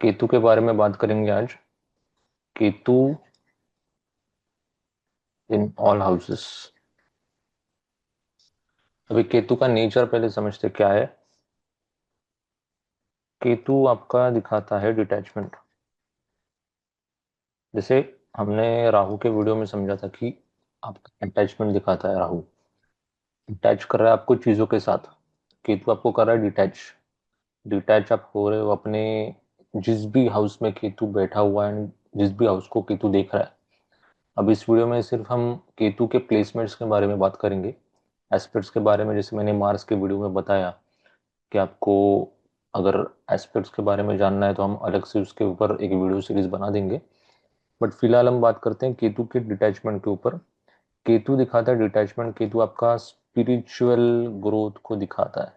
केतु के बारे में बात करेंगे आज। Ketu in all houses. अभी केतु का नेचर पहले समझते क्या है। केतु आपका दिखाता है डिटैचमेंट। जैसे हमने राहु के वीडियो में समझा था कि आपका अटैचमेंट दिखाता है। राहु अटैच कर रहा है आपको चीजों के साथ। केतु आपको कर रहा है डिटैच। डिटैच आप हो रहे हो अपने जिस भी हाउस में केतु बैठा हुआ है and जिस भी हाउस को केतु देख रहा है। अब इस वीडियो में सिर्फ हम केतु के प्लेसमेंट्स के बारे में बात करेंगे। एस्पेक्ट्स के बारे में जैसे मैंने मार्स के वीडियो में बताया कि आपको अगर एस्पेक्ट्स के बारे में जानना है तो हम अलग से उसके ऊपर एक वीडियो सीरीज बना देंगे। बट फिलहाल हम बात करते हैं केतु के डिटैचमेंट के ऊपर। केतु दिखाता है डिटैचमेंट। केतु आपका स्पिरिचुअल ग्रोथ को दिखाता है।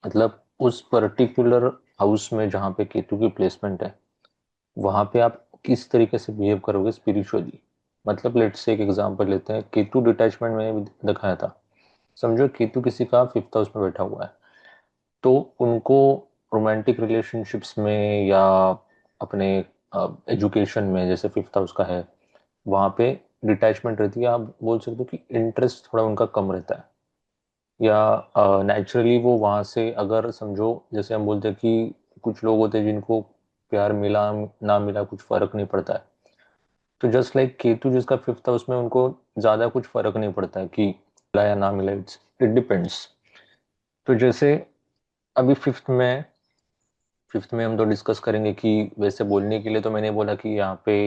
मतलब उस पर्टिकुलर हाउस में जहाँ पे केतु की प्लेसमेंट है वहां पे आप किस तरीके से बिहेव करोगे स्पिरिचुअली। मतलब लेट्स से एक एग्जांपल लेते हैं। केतु डिटैचमेंट में दिखाया था। समझो केतु किसी का फिफ्थ हाउस में बैठा हुआ है तो उनको रोमांटिक रिलेशनशिप्स में या अपने एजुकेशन में जैसे फिफ्थ हाउस का है वहाँ पे डिटैचमेंट रहती है। आप बोल सकते हो कि इंटरेस्ट थोड़ा उनका कम रहता है या नेचुरली वो वहाँ से अगर समझो जैसे हम बोलते हैं कि कुछ लोग होते हैं जिनको प्यार मिला ना मिला कुछ फर्क नहीं पड़ता है। तो जस्ट लाइक केतु जिसका फिफ्थ हाउस में उनको ज्यादा कुछ फर्क नहीं पड़ता है कि मिला या ना मिला। It depends. तो जैसे अभी फिफ्थ में हम तो डिस्कस करेंगे कि वैसे बोलने के लिए तो मैंने बोला कि यहाँ पे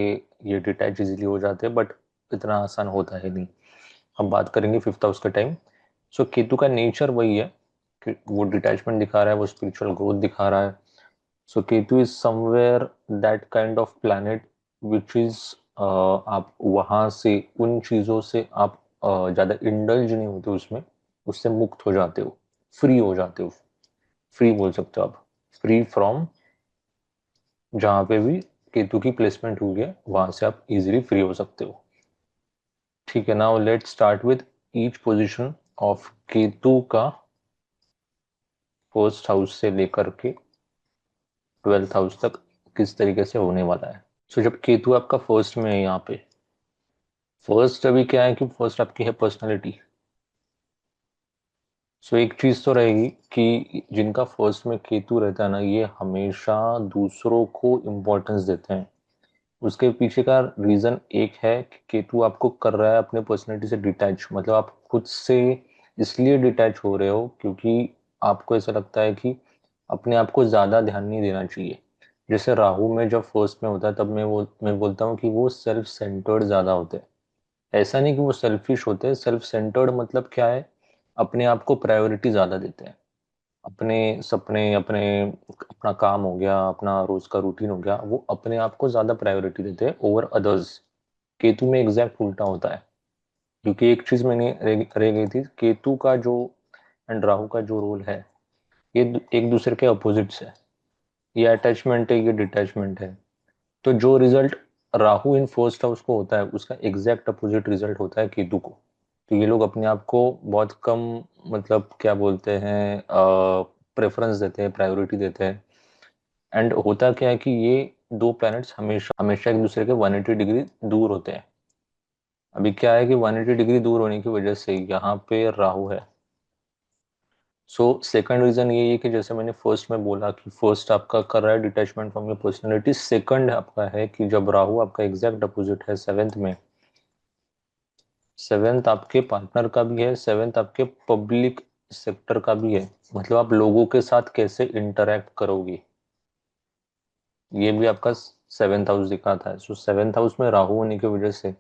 ये डिटैच इजीली हो जाते हैं बट इतना आसान होता है नहीं। हम बात करेंगे फिफ्थ हाउस के टाइम। सो केतु का नेचर वही है कि वो डिटैचमेंट दिखा रहा है वो स्पिरिचुअल ग्रोथ दिखा रहा है। So Ketu is somewhere that kind of planet which is आप वहां से उन चीजों से आप ज्यादा इंडल्ज नहीं होते उसमें। उससे मुक्त हो जाते हो। फ्री हो जाते हो। फ्री बोल सकते हो आप। फ्री फ्रॉम जहाँ पे भी केतु की प्लेसमेंट हुई है वहां से आप इजीली फ्री हो सकते हो। ठीक है। Now let start with each position of Ketu का फर्स्ट हाउस से लेकर के ट्वेल्थ हाउस तक किस तरीके से होने वाला है। सो जब केतु आपका फर्स्ट में है यहाँ पे फर्स्ट अभी क्या है कि फर्स्ट आपकी है पर्सनालिटी। सो एक चीज तो रहेगी कि जिनका फर्स्ट में केतु रहता है ना ये हमेशा दूसरों को इम्पोर्टेंस देते हैं। उसके पीछे का रीजन एक है कि केतु आपको कर रहा है अपने पर्सनैलिटी से डिटैच। मतलब आप खुद से इसलिए डिटैच हो रहे हो क्योंकि आपको ऐसा लगता है कि अपने आप को ज्यादा ध्यान नहीं देना चाहिए। जैसे राहु में जब फर्स्ट में होता है तब मैं बोलता हूँ कि वो सेल्फ सेंटर्ड ज्यादा होते हैं। ऐसा नहीं कि वो सेल्फिश होते हैं। सेल्फ सेंटर्ड मतलब क्या है अपने आप को प्रायोरिटी ज्यादा देते हैं। अपने सपने अपने अपना काम हो गया अपना रोज का रूटीन हो गया वो अपने आप को ज्यादा प्रायोरिटी देते हैं ओवर अदर्स। केतु में एग्जैक्ट उल्टा होता है। क्योंकि एक चीज मैंने रह गई थी केतु का जो एंड राहु का जो रोल है ये एक दूसरे के अपोजिट्स है। ये अटैचमेंट है ये डिटैचमेंट है। तो जो result Rahu in first house को होता है उसका एग्जैक्ट अपोजिट रिजल्ट होता है केतु को। तो ये लोग अपने आप को बहुत कम मतलब क्या बोलते हैं प्रेफरेंस देते हैं प्रायोरिटी देते हैं। एंड होता क्या है कि ये दो प्लैनेट्स हमेशा हमेशा एक दूसरे के 180 डिग्री दूर होते हैं। अभी क्या है कि 180 डिग्री दूर होने की वजह से यहाँ पे राहु है। सो सेकंड रीजन ये है कि जैसे मैंने फर्स्ट में बोला कि फर्स्ट आपका कर रहा है detachment from your personality. Second आपका है कि जब राहु आपका एग्जैक्ट अपोजिट है सेवेंथ में। सेवेंथ आपके पार्टनर का भी है सेवेंथ आपके पब्लिक सेक्टर का भी है। मतलब आप लोगों के साथ कैसे इंटरेक्ट करोगे ये भी आपका सेवेंथ हाउस दिखाता है। सो सेवेंथ हाउस में राहु होने की वजह से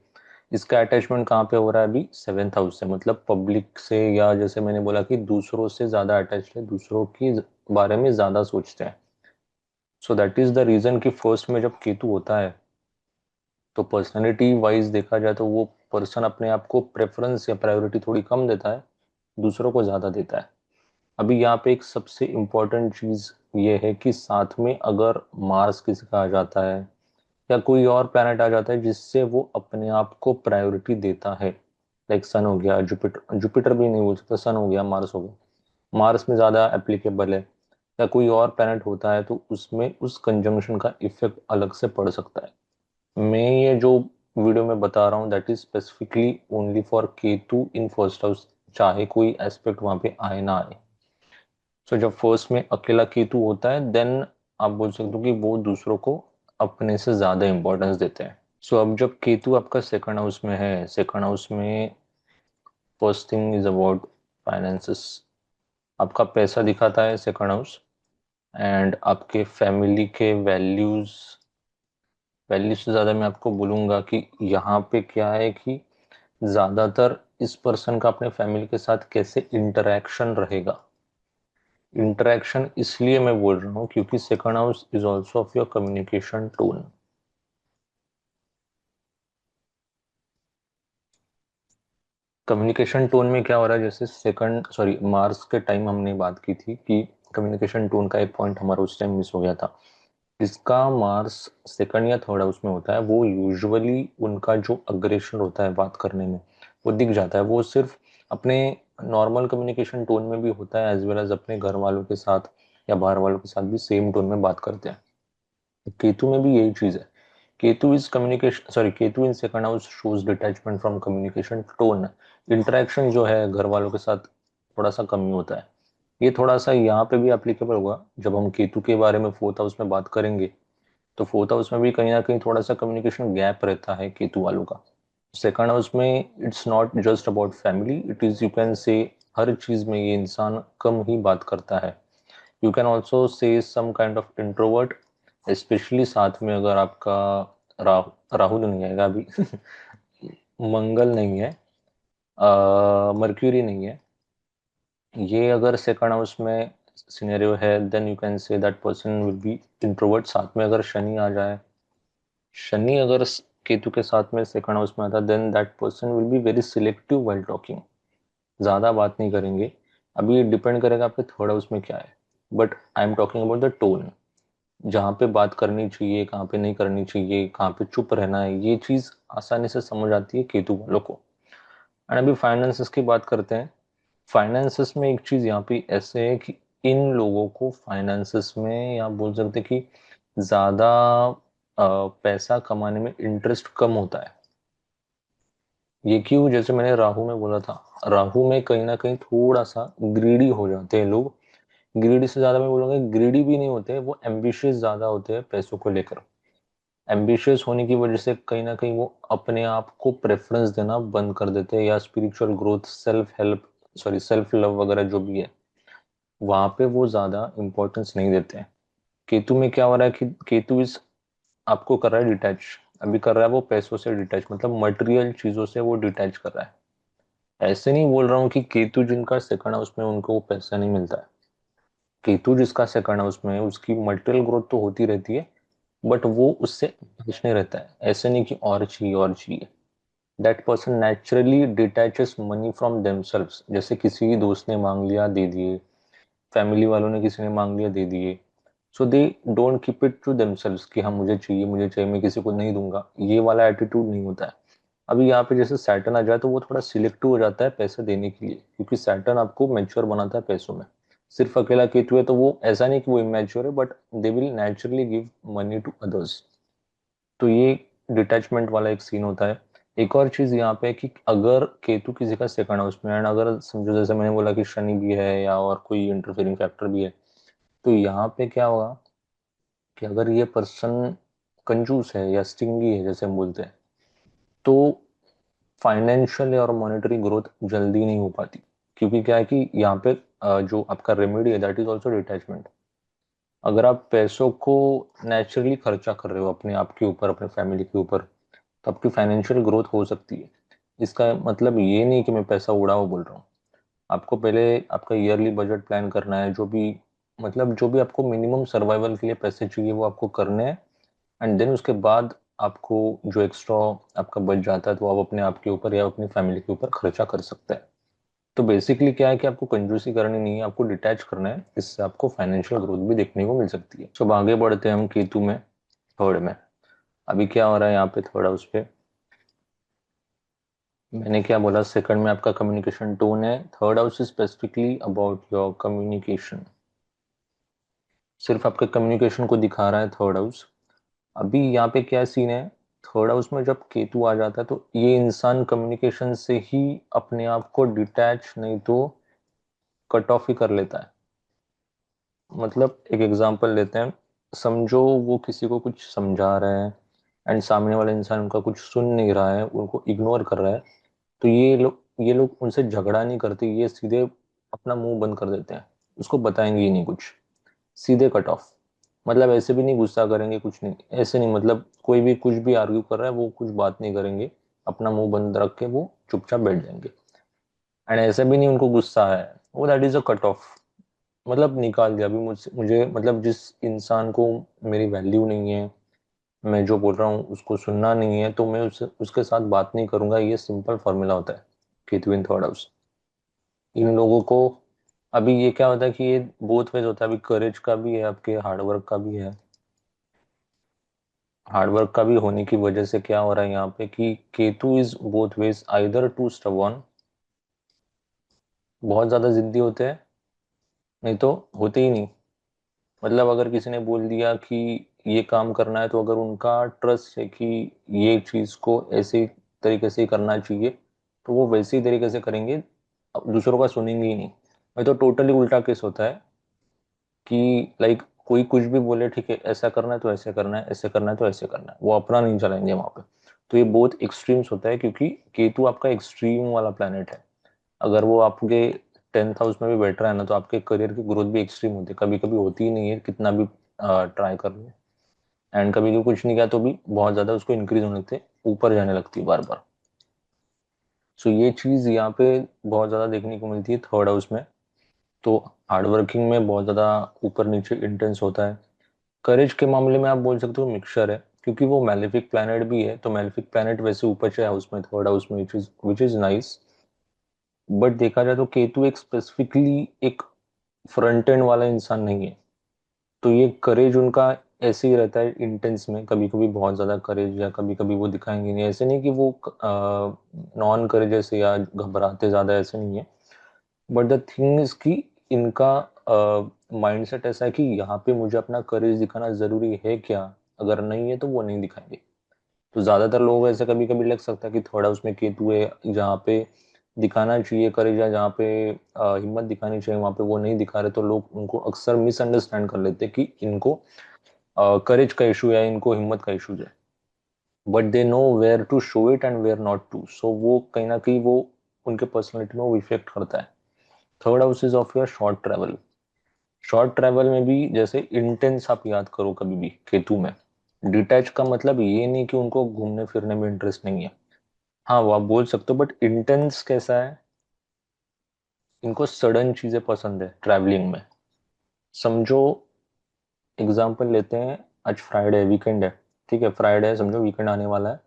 इसका अटैचमेंट कहाँ पे हो रहा है अभी सेवेंथ हाउस से। मतलब पब्लिक से या जैसे मैंने बोला कि दूसरों से ज्यादा अटैच है दूसरों के बारे में ज्यादा सोचते हैं। So that is the reason कि फर्स्ट में जब केतु होता है तो पर्सनैलिटी वाइज देखा जाए तो वो पर्सन अपने आप को प्रेफरेंस या प्रायोरिटी थोड़ी कम देता है दूसरों को ज्यादा देता है। अभी यहाँ पे एक सबसे इम्पोर्टेंट चीज ये है कि साथ में अगर मार्स किसी का आ जाता है या कोई और प्लैनेट आ जाता है जिससे वो अपने आप को प्रायोरिटी देता है। लाइक सन हो गया जुपिटर जुपिटर भी नहीं बोल सकता सन हो गया मार्स हो गया। मार्स में ज्यादा एप्लीकेबल है। या कोई और प्लैनेट होता है तो उसमें उस कंजंक्शन का इफेक्ट अलग से पड़ सकता है। मैं ये जो वीडियो में बता रहा हूँ that is specifically only for Ketu in first house, चाहे कोई एस्पेक्ट वहां पे आए ना आए। सो जब फर्स्ट में अकेला केतु होता है देन आप बोल सकते हो कि वो दूसरों को अपने से ज्यादा इंपॉर्टेंस देते हैं। सो अब जब केतु आपका सेकंड हाउस में है, सेकंड हाउस में first thing is about finances. आपका पैसा दिखाता है सेकंड हाउस, एंड आपके फैमिली के वैल्यूज, वैल्यूज से ज्यादा मैं आपको बोलूंगा कि यहाँ पे क्या है कि ज्यादातर इस पर्सन का अपने फैमिली के साथ कैसे इंटरेक्शन रहेगा। इंटरेक्शन इसलिए मैं बोल रहा हूँ क्योंकि second house is also of your communication tone. Communication tone में क्या हो रहा है, जैसे सेकंड सॉरी मार्स के टाइम हमने बात की थी कि कम्युनिकेशन टोन का एक पॉइंट हमारा उस टाइम मिस हो गया था। जिसका मार्स सेकंड या थर्ड हाउस में होता है वो यूजुअली उनका जो अग्रेशन होता है बात करने में वो दिख जाता है। वो सिर्फ अपने नॉर्मल कम्युनिकेशन टोन में भी होता है एज वेल एज अपने घर वालों के साथ या बाहर वालों के साथ भी सेम टोन में बात करते हैं। केतु में भी यही चीज है। Ketu is communication sorry Ketu in second house shows detachment from communication tone. Interaction जो है घर वालों के साथ थोड़ा सा कम ही होता है। ये थोड़ा सा यहाँ पे भी एप्लीकेबल होगा जब हम केतु के बारे में फोर्थ हाउस में बात करेंगे। तो फोर्थ हाउस में भी कहीं ना कहीं थोड़ा सा कम्युनिकेशन गैप रहता है केतु वालों का। सेकंड हाउस में it's not just about family, it is you can say हर चीज में ये इंसान कम ही बात करता है। You can also say some kind of introvert, specially साथ में अगर आपका राहुल नहीं आएगा अभी मंगल नहीं है, मर्क्यूरी नहीं है, ये अगर सेकंड हाउस में सिनेरियो है then you can say that person will be introvert. साथ में अगर शनि आ जाए, शनि अगर केतु के साथ में सेकंड हाउस में आता then that person will be very selective while talking, ज्यादा बात नहीं करेंगे। अभी डिपेंड करेगा आपके थर्ड हाउस में क्या है, but I am talking about the tone, जहाँ पे बात करनी चाहिए कहाँ पे नहीं करनी चाहिए, कहाँ पे चुप रहना है, ये चीज आसानी से समझ आती है केतु वालों को। एंड अभी फाइनेंसेस की बात करते हैं। फाइनेंसेस में एक चीज यहाँ पे ऐसे है कि इन लोगों को फाइनेंसेस में या बोल सकते हैं कि ज्यादा पैसा कमाने में इंटरेस्ट कम होता है। ये क्यों, जैसे मैंने राहु में बोला था, राहु में कहीं ना कहीं थोड़ा सा ग्रीडी हो जाते हैं लोग। ग्रीडी से ज्यादा मैं बोलूंगा ग्रीडी भी नहीं होते, वो एम्बिशियस ज्यादा होते हैं पैसों को लेकर। एम्बिशियस होने की वजह से कहीं ना कहीं वो अपने आप को प्रेफरेंस देना बंद कर देते हैं, या spiritual growth, self help sorry self love वगैरह जो भी है वहां पे वो ज्यादा इंपॉर्टेंस नहीं देते हैं। केतु में क्या हो रहा है कि केतु इस आपको कर रहा है डिटैच, अभी कर रहा है वो पैसों से डिटैच, मतलब मटेरियल चीजों से वो डिटैच कर रहा है। ऐसे नहीं बोल रहा हूँ कि केतु जिनका सेकंड हाउस में उनको वो पैसा नहीं मिलता है। केतु जिसका सेकंड हाउस में है उसकी मटेरियल ग्रोथ तो होती रहती है, बट वो उससे खुश नहीं रहता है। ऐसे नहीं कि और चाहिए और चाहिए। That person naturally detaches money from themselves, जैसे किसी की दोस्त ने मांग लिया दे दिए, फैमिली वालों ने किसी ने मांग लिया दे दिए। So they don't keep it to themselves कि हाँ मुझे चाहिए मुझे चाहिए मैं किसी को नहीं दूंगा, ये वाला एटीट्यूड नहीं होता है। अभी यहाँ पे जैसे सैटर्न आ जाए तो वो थोड़ा सिलेक्टिव हो जाता है पैसे देने के लिए, क्योंकि सैटर्न आपको मैच्योर बनाता है पैसों में। सिर्फ अकेला केतु है तो वो ऐसा नहीं कि वो इमेच्योर है, but they will naturally give money to others. तो ये डिटैचमेंट वाला एक सीन होता है। एक और चीज यहाँ पे है कि अगर केतु किसी का सेकंड हाउस में है एंड अगर समझो जैसे मैंने बोला कि शनि भी है या और कोई इंटरफेयरिंग फैक्टर भी है, तो यहाँ पे क्या होगा कि अगर ये पर्सन कंजूस है या स्टिंगी है जैसे हम बोलते हैं, तो फाइनेंशियल और मॉनेटरी ग्रोथ जल्दी नहीं हो पाती। क्योंकि क्या है कि यहाँ पे जो आपका रेमेडी है दैट इज ऑल्सो डिटैचमेंट। अगर आप पैसों को नेचुरली खर्चा कर रहे हो अपने आप के ऊपर अपने फैमिली के ऊपर, तो आपकी फाइनेंशियल ग्रोथ हो सकती है। इसका मतलब ये नहीं कि मैं पैसा उड़ाओ बोल रहा हूँ। आपको पहले आपका ईयरली बजट प्लान करना है, जो भी मतलब जो भी आपको मिनिमम सर्वाइवल के लिए पैसे चाहिए वो आपको करने हैं। एंड देन उसके बाद आपको जो एक्स्ट्रा आपका बच जाता है तो आप अपने आप के ऊपर या अपनी फैमिली के ऊपर खर्चा कर सकते हैं। तो बेसिकली क्या है कि आपको कंजूसी करनी नहीं है, आपको डिटैच करना है, इससे आपको फाइनेंशियल ग्रोथ भी देखने को मिल सकती है। सो अब आगे बढ़ते हैं हम केतु में, थर्ड में। अभी क्या हो रहा है यहाँ पे थर्ड हाउस पे, मैंने क्या बोला, सेकंड में आपका कम्युनिकेशन टोन है, third house is specifically about your communication. सिर्फ आपके कम्युनिकेशन को दिखा रहा है थर्ड हाउस। अभी यहाँ पे क्या सीन है, थर्ड हाउस में जब केतु आ जाता है तो ये इंसान कम्युनिकेशन से ही अपने आप को डिटैच नहीं तो कट ऑफ ही कर लेता है। मतलब एक एग्जांपल लेते हैं, समझो वो किसी को कुछ समझा रहे हैं एंड सामने वाला इंसान उनका कुछ सुन नहीं रहा है, उनको इग्नोर कर रहा है, तो ये लोग उनसे झगड़ा नहीं करते, ये सीधे अपना मुंह बंद कर देते हैं, उसको बताएंगे ही नहीं कुछ, सीधे कट ऑफ। मतलब ऐसे भी नहीं गुस्सा करेंगे, कुछ नहीं, ऐसे नहीं, मतलब कोई भी कुछ भी आर्ग्यू कर रहा है वो कुछ बात नहीं करेंगे, अपना मुंह बंद रख के वो चुपचाप बैठ जाएंगे। एंड ऐसे भी नहीं उनको गुस्सा है, वो that is a cut off. मतलब निकाल दिया। अभी मुझे मतलब जिस इंसान को मेरी वैल्यू नहीं है, मैं जो बोल रहा हूँ उसको सुनना नहीं है, तो मैं उसके साथ बात नहीं करूंगा, ये सिंपल फॉर्मूला होता है केतु इन थर्ड हाउस। इन लोगों को अभी ये क्या होता है कि ये बोथ वेज होता है, अभी करेज का भी है, आपके हार्डवर्क का भी है। हार्डवर्क का भी होने की वजह से क्या हो रहा है यहाँ पे कि Ketu is both ways, either too stubborn, बहुत ज्यादा जिद्दी होते हैं, नहीं तो होते ही नहीं। मतलब अगर किसी ने बोल दिया कि ये काम करना है, तो अगर उनका ट्रस्ट है कि ये चीज को ऐसे तरीके से ही करना चाहिए, तो वो वैसे ही तरीके से करेंगे, अब दूसरों का सुनेंगे ही नहीं। मैं तो टोटली उल्टा केस होता है कि लाइक कोई कुछ भी बोले, ठीक है ऐसा करना है तो ऐसे करना है, ऐसे करना है तो ऐसे करना है, वो अपना नहीं चलाएंगे वहां पे। तो ये बहुत एक्सट्रीम्स होता है, क्योंकि केतु आपका एक्सट्रीम वाला प्लेनेट है। अगर वो आपके 10th हाउस में भी बैठ रहा है ना, तो आपके करियर की ग्रोथ भी एक्सट्रीम होती है, कभी कभी होती ही नहीं है, कितना भी ट्राई कर लो। एंड कभी कभी कुछ नहीं किया तो भी बहुत ज्यादा उसको इंक्रीज होने लगते, ऊपर जाने लगती है बार बार। सो ये चीज यहाँ पे बहुत ज्यादा देखने को मिलती है थर्ड हाउस में। तो हार्डवर्किंग में बहुत ज्यादा ऊपर नीचे इंटेंस होता है। करेज के मामले में आप बोल सकते हो मिक्सचर है, क्योंकि वो मैलेफिक प्लैनेट भी है, तो मैलेफिक प्लैनेट वैसे ऊपर से हाउस में, थर्ड हाउस में, विच इज नाइस। बट देखा जाए तो केतु एक स्पेसिफिकली एक फ्रंट एंड वाला इंसान नहीं है। तो ये करेज उनका ऐसे ही रहता है इंटेंस में, कभी कभी बहुत ज्यादा करेज, या कभी कभी वो दिखाएंगे नहीं, ऐसे नहीं कि वो नॉन करेज ऐसे या घबराते ज्यादा, ऐसे नहीं है। बट द थिंग इज कि इनका माइंडसेट ऐसा है कि यहाँ पे मुझे अपना करेज दिखाना जरूरी है क्या, अगर नहीं है तो वो नहीं दिखाएंगे। तो ज्यादातर लोग ऐसे कभी कभी लग सकता है कि थोड़ा उसमें केतु है, जहाँ पे दिखाना चाहिए करेज, या जहाँ पे हिम्मत दिखानी चाहिए वहां पे वो नहीं दिखा रहे, तो लोग उनको अक्सर मिसअंडरस्टैंड कर लेते हैं कि इनको करेज का इशू है, इनको हिम्मत का इशू है। But they know where to show it and where not to, so वो कहीं ना कहीं वो उनके पर्सनैलिटी में वो इफेक्ट करता है। Third house is of your short travel. Short travel में भी जैसे इंटेंस आप याद करो कभी भी केतु में, डिटैच का मतलब ये नहीं कि उनको घूमने फिरने में इंटरेस्ट नहीं है, हाँ वो आप बोल सकते हो, बट इंटेंस कैसा है, इनको सडन चीजें पसंद है ट्रैवलिंग में। समझो एग्जांपल लेते हैं, आज फ्राइडे वीकेंड है, ठीक है फ्राइडे है, समझो वीकेंड आने वाला है,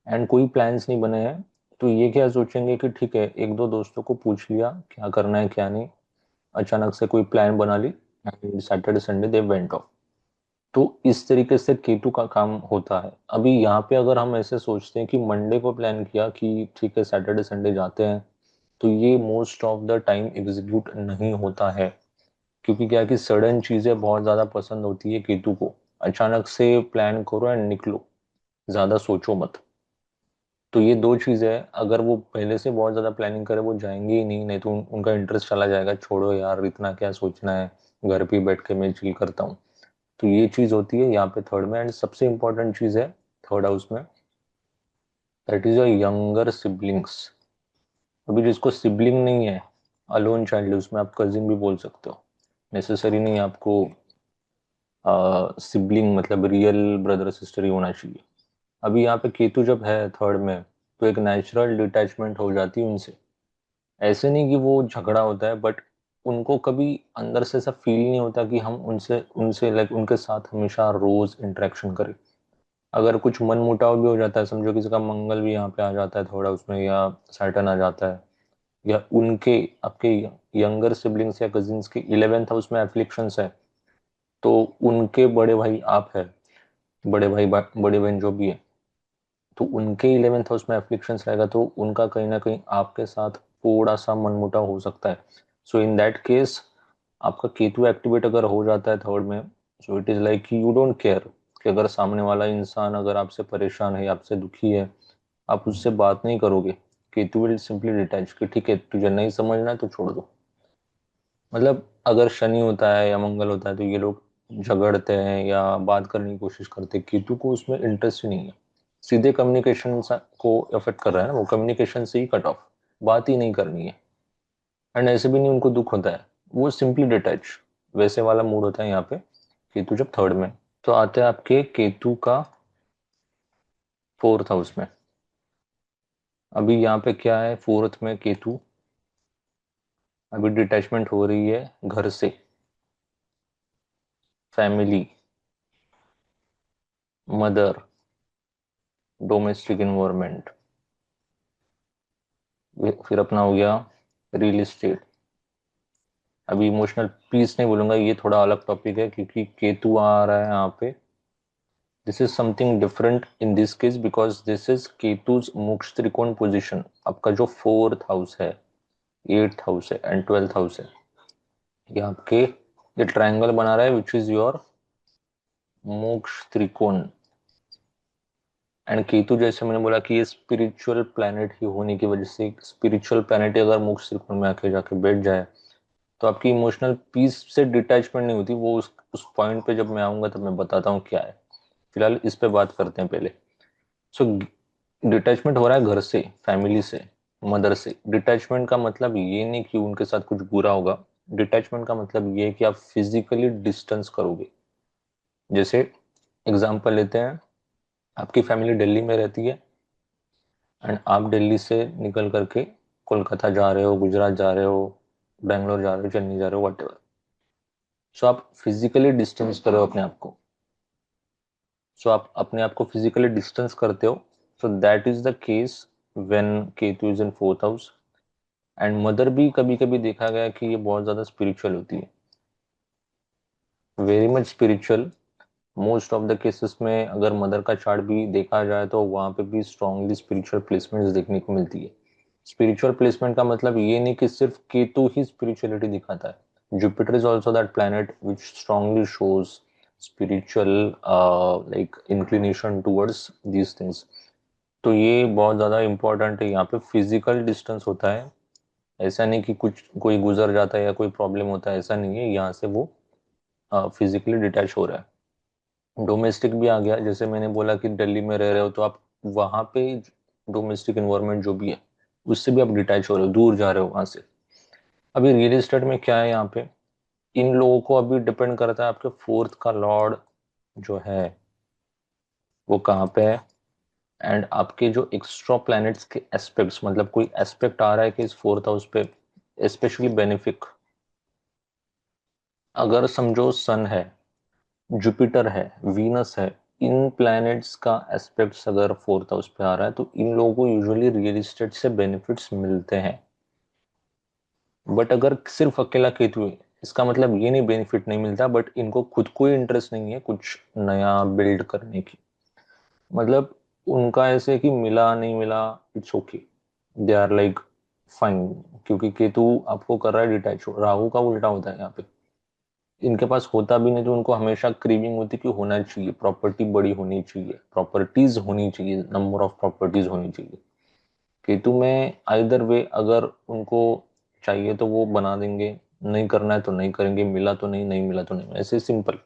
एंड कोई प्लान्स नहीं बने हैं, तो ये क्या सोचेंगे कि ठीक है एक दो दोस्तों को पूछ लिया क्या करना है क्या नहीं, अचानक से कोई प्लान बना ली, and Saturday Sunday they went off. तो इस तरीके से केतु का काम होता है। अभी यहाँ पे अगर हम ऐसे सोचते हैं कि मंडे को प्लान किया कि ठीक है सैटरडे संडे जाते हैं, तो ये most of the time execute नहीं होता है, क्योंकि क्या है कि सडन चीजें बहुत ज्यादा पसंद होती है केतु को। अचानक से प्लान करो एंड निकलो, ज्यादा सोचो मत। तो ये दो चीजें हैं, अगर वो पहले से बहुत ज्यादा प्लानिंग करे वो जाएंगे ही नहीं, नहीं तो उनका इंटरेस्ट चला जाएगा, छोड़ो यार इतना क्या सोचना है, घर पे ही बैठ के मैं चिल करता हूँ। तो ये चीज होती है यहाँ पे थर्ड में। एंड सबसे इंपॉर्टेंट चीज है थर्ड हाउस में, that is your younger siblings. अभी जिसको सिबलिंग नहीं है, अलोन चाइल्ड, उसमें आप कजिन भी बोल सकते हो, नेसेसरी नहीं आपको सिबलिंग मतलब रियल ब्रदर सिस्टर ही होना चाहिए। अभी यहाँ पे केतु जब है थर्ड में, तो एक नेचुरल डिटैचमेंट हो जाती है उनसे। ऐसे नहीं कि वो झगड़ा होता है, बट उनको कभी अंदर से ऐसा फील नहीं होता कि हम उनसे उनसे लाइक उनके साथ हमेशा रोज इंटरेक्शन करें। अगर कुछ मन मुटाव भी हो जाता है, समझो किसी का मंगल भी यहाँ पे आ जाता है थोड़ा उसमें, या सैटर्न आ जाता है, या उनके आपके यंगर सिबलिंग्स या कजिन्स के 11th हाउस में एफ्लिक्शंस है, तो उनके बड़े भाई आप है, बड़े भाई बड़ी बहन जो भी है, तो उनके 11th हाउस में एफ्लिक्शंस रहेगा, तो उनका कहीं ना कहीं आपके साथ थोड़ा सा मनमुटाव हो सकता है। सो इन दैट केस आपका केतु एक्टिवेट अगर हो जाता है थर्ड में, सो इट इज लाइक कि यू डोंट केयर कि अगर सामने वाला इंसान अगर आपसे परेशान है, आपसे दुखी है, आप उससे बात नहीं करोगे। केतु विल सिंपली डिटैच कि ठीक है, तुझे नहीं समझना है तो छोड़ दो। मतलब अगर शनि होता है या मंगल होता है तो ये लोग झगड़ते हैं या बात करने की कोशिश करते हैं, केतु को उसमें इंटरेस्ट ही नहीं है। सीधे कम्युनिकेशन को अफेक्ट कर रहा है ना वो, कम्युनिकेशन से ही कट ऑफ, बात ही नहीं करनी है। एंड ऐसे भी नहीं उनको दुख होता है, वो सिंपली डिटैच, वैसे वाला मूड होता है यहाँ पे केतु जब थर्ड में। तो आते हैं आपके केतु का फोर्थ हाउस में। अभी यहाँ पे क्या है, फोर्थ में केतु, अभी डिटैचमेंट हो रही है घर से, फैमिली, मदर, डोमेस्टिक इन्वायरमेंट, फिर अपना हो गया रियल एस्टेट। अभी इमोशनल पीस नहीं बोलूंगा, ये थोड़ा अलग टॉपिक है क्योंकि केतु आ रहा है यहाँ पे। This is something different in this case because this is Ketu's moksha trikona position. आपका जो फोर्थ हाउस है, एट्थ हाउस है एंड ट्वेल्थ हाउस है, ये आपके ये ट्रायंगल बना रहा है विच इज योर मोक्ष त्रिकोण। एंड केतु जैसे मैंने बोला कि ये स्पिरिचुअल प्लैनेट ही होने की वजह से, स्पिरिचुअल प्लैनेट अगर मोक्ष त्रिकोण में आके जाके बैठ जाए तो आपकी इमोशनल पीस से डिटैचमेंट नहीं होती। वो उस पॉइंट पे जब मैं आऊंगा तब मैं बताता हूँ क्या है, फिलहाल इस पे बात करते हैं पहले। सो डिटैचमेंट हो रहा है घर से, फैमिली से, मदर से। डिटैचमेंट का मतलब ये नहीं कि उनके साथ कुछ बुरा होगा, डिटैचमेंट का मतलब ये है कि आप फिजिकली डिस्टेंस करोगे। जैसे एग्जांपल लेते हैं, आपकी फैमिली दिल्ली में रहती है एंड आप दिल्ली से निकल करके कोलकाता जा रहे हो, गुजरात जा रहे हो, बैंगलोर जा रहे हो, चेन्नई जा रहे हो, वट। सो आप फिजिकली डिस्टेंस कर रहे हो अपने आप को। सो आप अपने आप को फिजिकली डिस्टेंस करते हो। सो that is the case when Ketu is in fourth house. And mother भी कभी कभी देखा गया कि ये बहुत ज्यादा स्पिरिचुअल होती है, very much spiritual. Most of the cases में अगर मदर का चार्ट भी देखा जाए तो वहां पे भी स्ट्रांगली स्पिरिचुअल प्लेसमेंट्स देखने को मिलती है। स्पिरिचुअल प्लेसमेंट का मतलब ये नहीं कि सिर्फ केतु ही स्पिरिचुअलिटी दिखाता है, Jupiter is also that planet which strongly shows spiritual like inclination towards these things. तो ये बहुत ज्यादा इंपॉर्टेंट है, यहाँ पे फिजिकल डिस्टेंस होता है। ऐसा नहीं कि कुछ कोई गुजर जाता है या कोई प्रॉब्लम होता है, ऐसा नहीं है, यहाँ से वो फिजिकली डिटैच हो रहा है। डोमेस्टिक भी आ गया, जैसे मैंने बोला कि दिल्ली में रह रहे हो तो आप वहां पे डोमेस्टिक इन्वायरमेंट जो भी है उससे भी आप डिटैच हो रहे हो, दूर जा रहे हो वहां से। अभी रियल एस्टेट में क्या है यहाँ पे, इन लोगों को अभी डिपेंड करता है आपके फोर्थ का लॉर्ड जो है वो कहाँ पे है। एंड आपके जो एक्स्ट्रा प्लैनेट्स के एस्पेक्ट्स, मतलब कोई एस्पेक्ट आ रहा है कि इस फोर्थ हाउस पे स्पेशली बेनिफिक, अगर समझो सन है, जुपिटर है, वीनस है, इन प्लैनेट्स का एस्पेक्ट्स अगर फोर्थ हाउस पे आ रहा है तो इन लोगों को यूजुअली रियल एस्टेट से बेनिफिट्स मिलते हैं। बट अगर सिर्फ अकेला केतु है, इसका मतलब ये नहीं बेनिफिट नहीं मिलता, बट इनको खुद को इंटरेस्ट नहीं है कुछ नया बिल्ड करने की। मतलब उनका ऐसे कि मिला नहीं मिला, it's okay, they are like fine. क्योंकि केतु आपको कर रहा है डिटैच, राहु का उल्टा होता है यहाँ पे। इनके पास होता भी नहीं तो उनको हमेशा क्रेविंग होती कि होना चाहिए, प्रॉपर्टी बड़ी होनी चाहिए, प्रॉपर्टीज होनी चाहिए, नंबर ऑफ प्रॉपर्टीज होनी चाहिए। केतु में आइदर वे, अगर उनको चाहिए तो वो बना देंगे, नहीं करना है तो नहीं करेंगे, मिला तो नहीं, नहीं मिला तो नहीं, ऐसे सिंपल।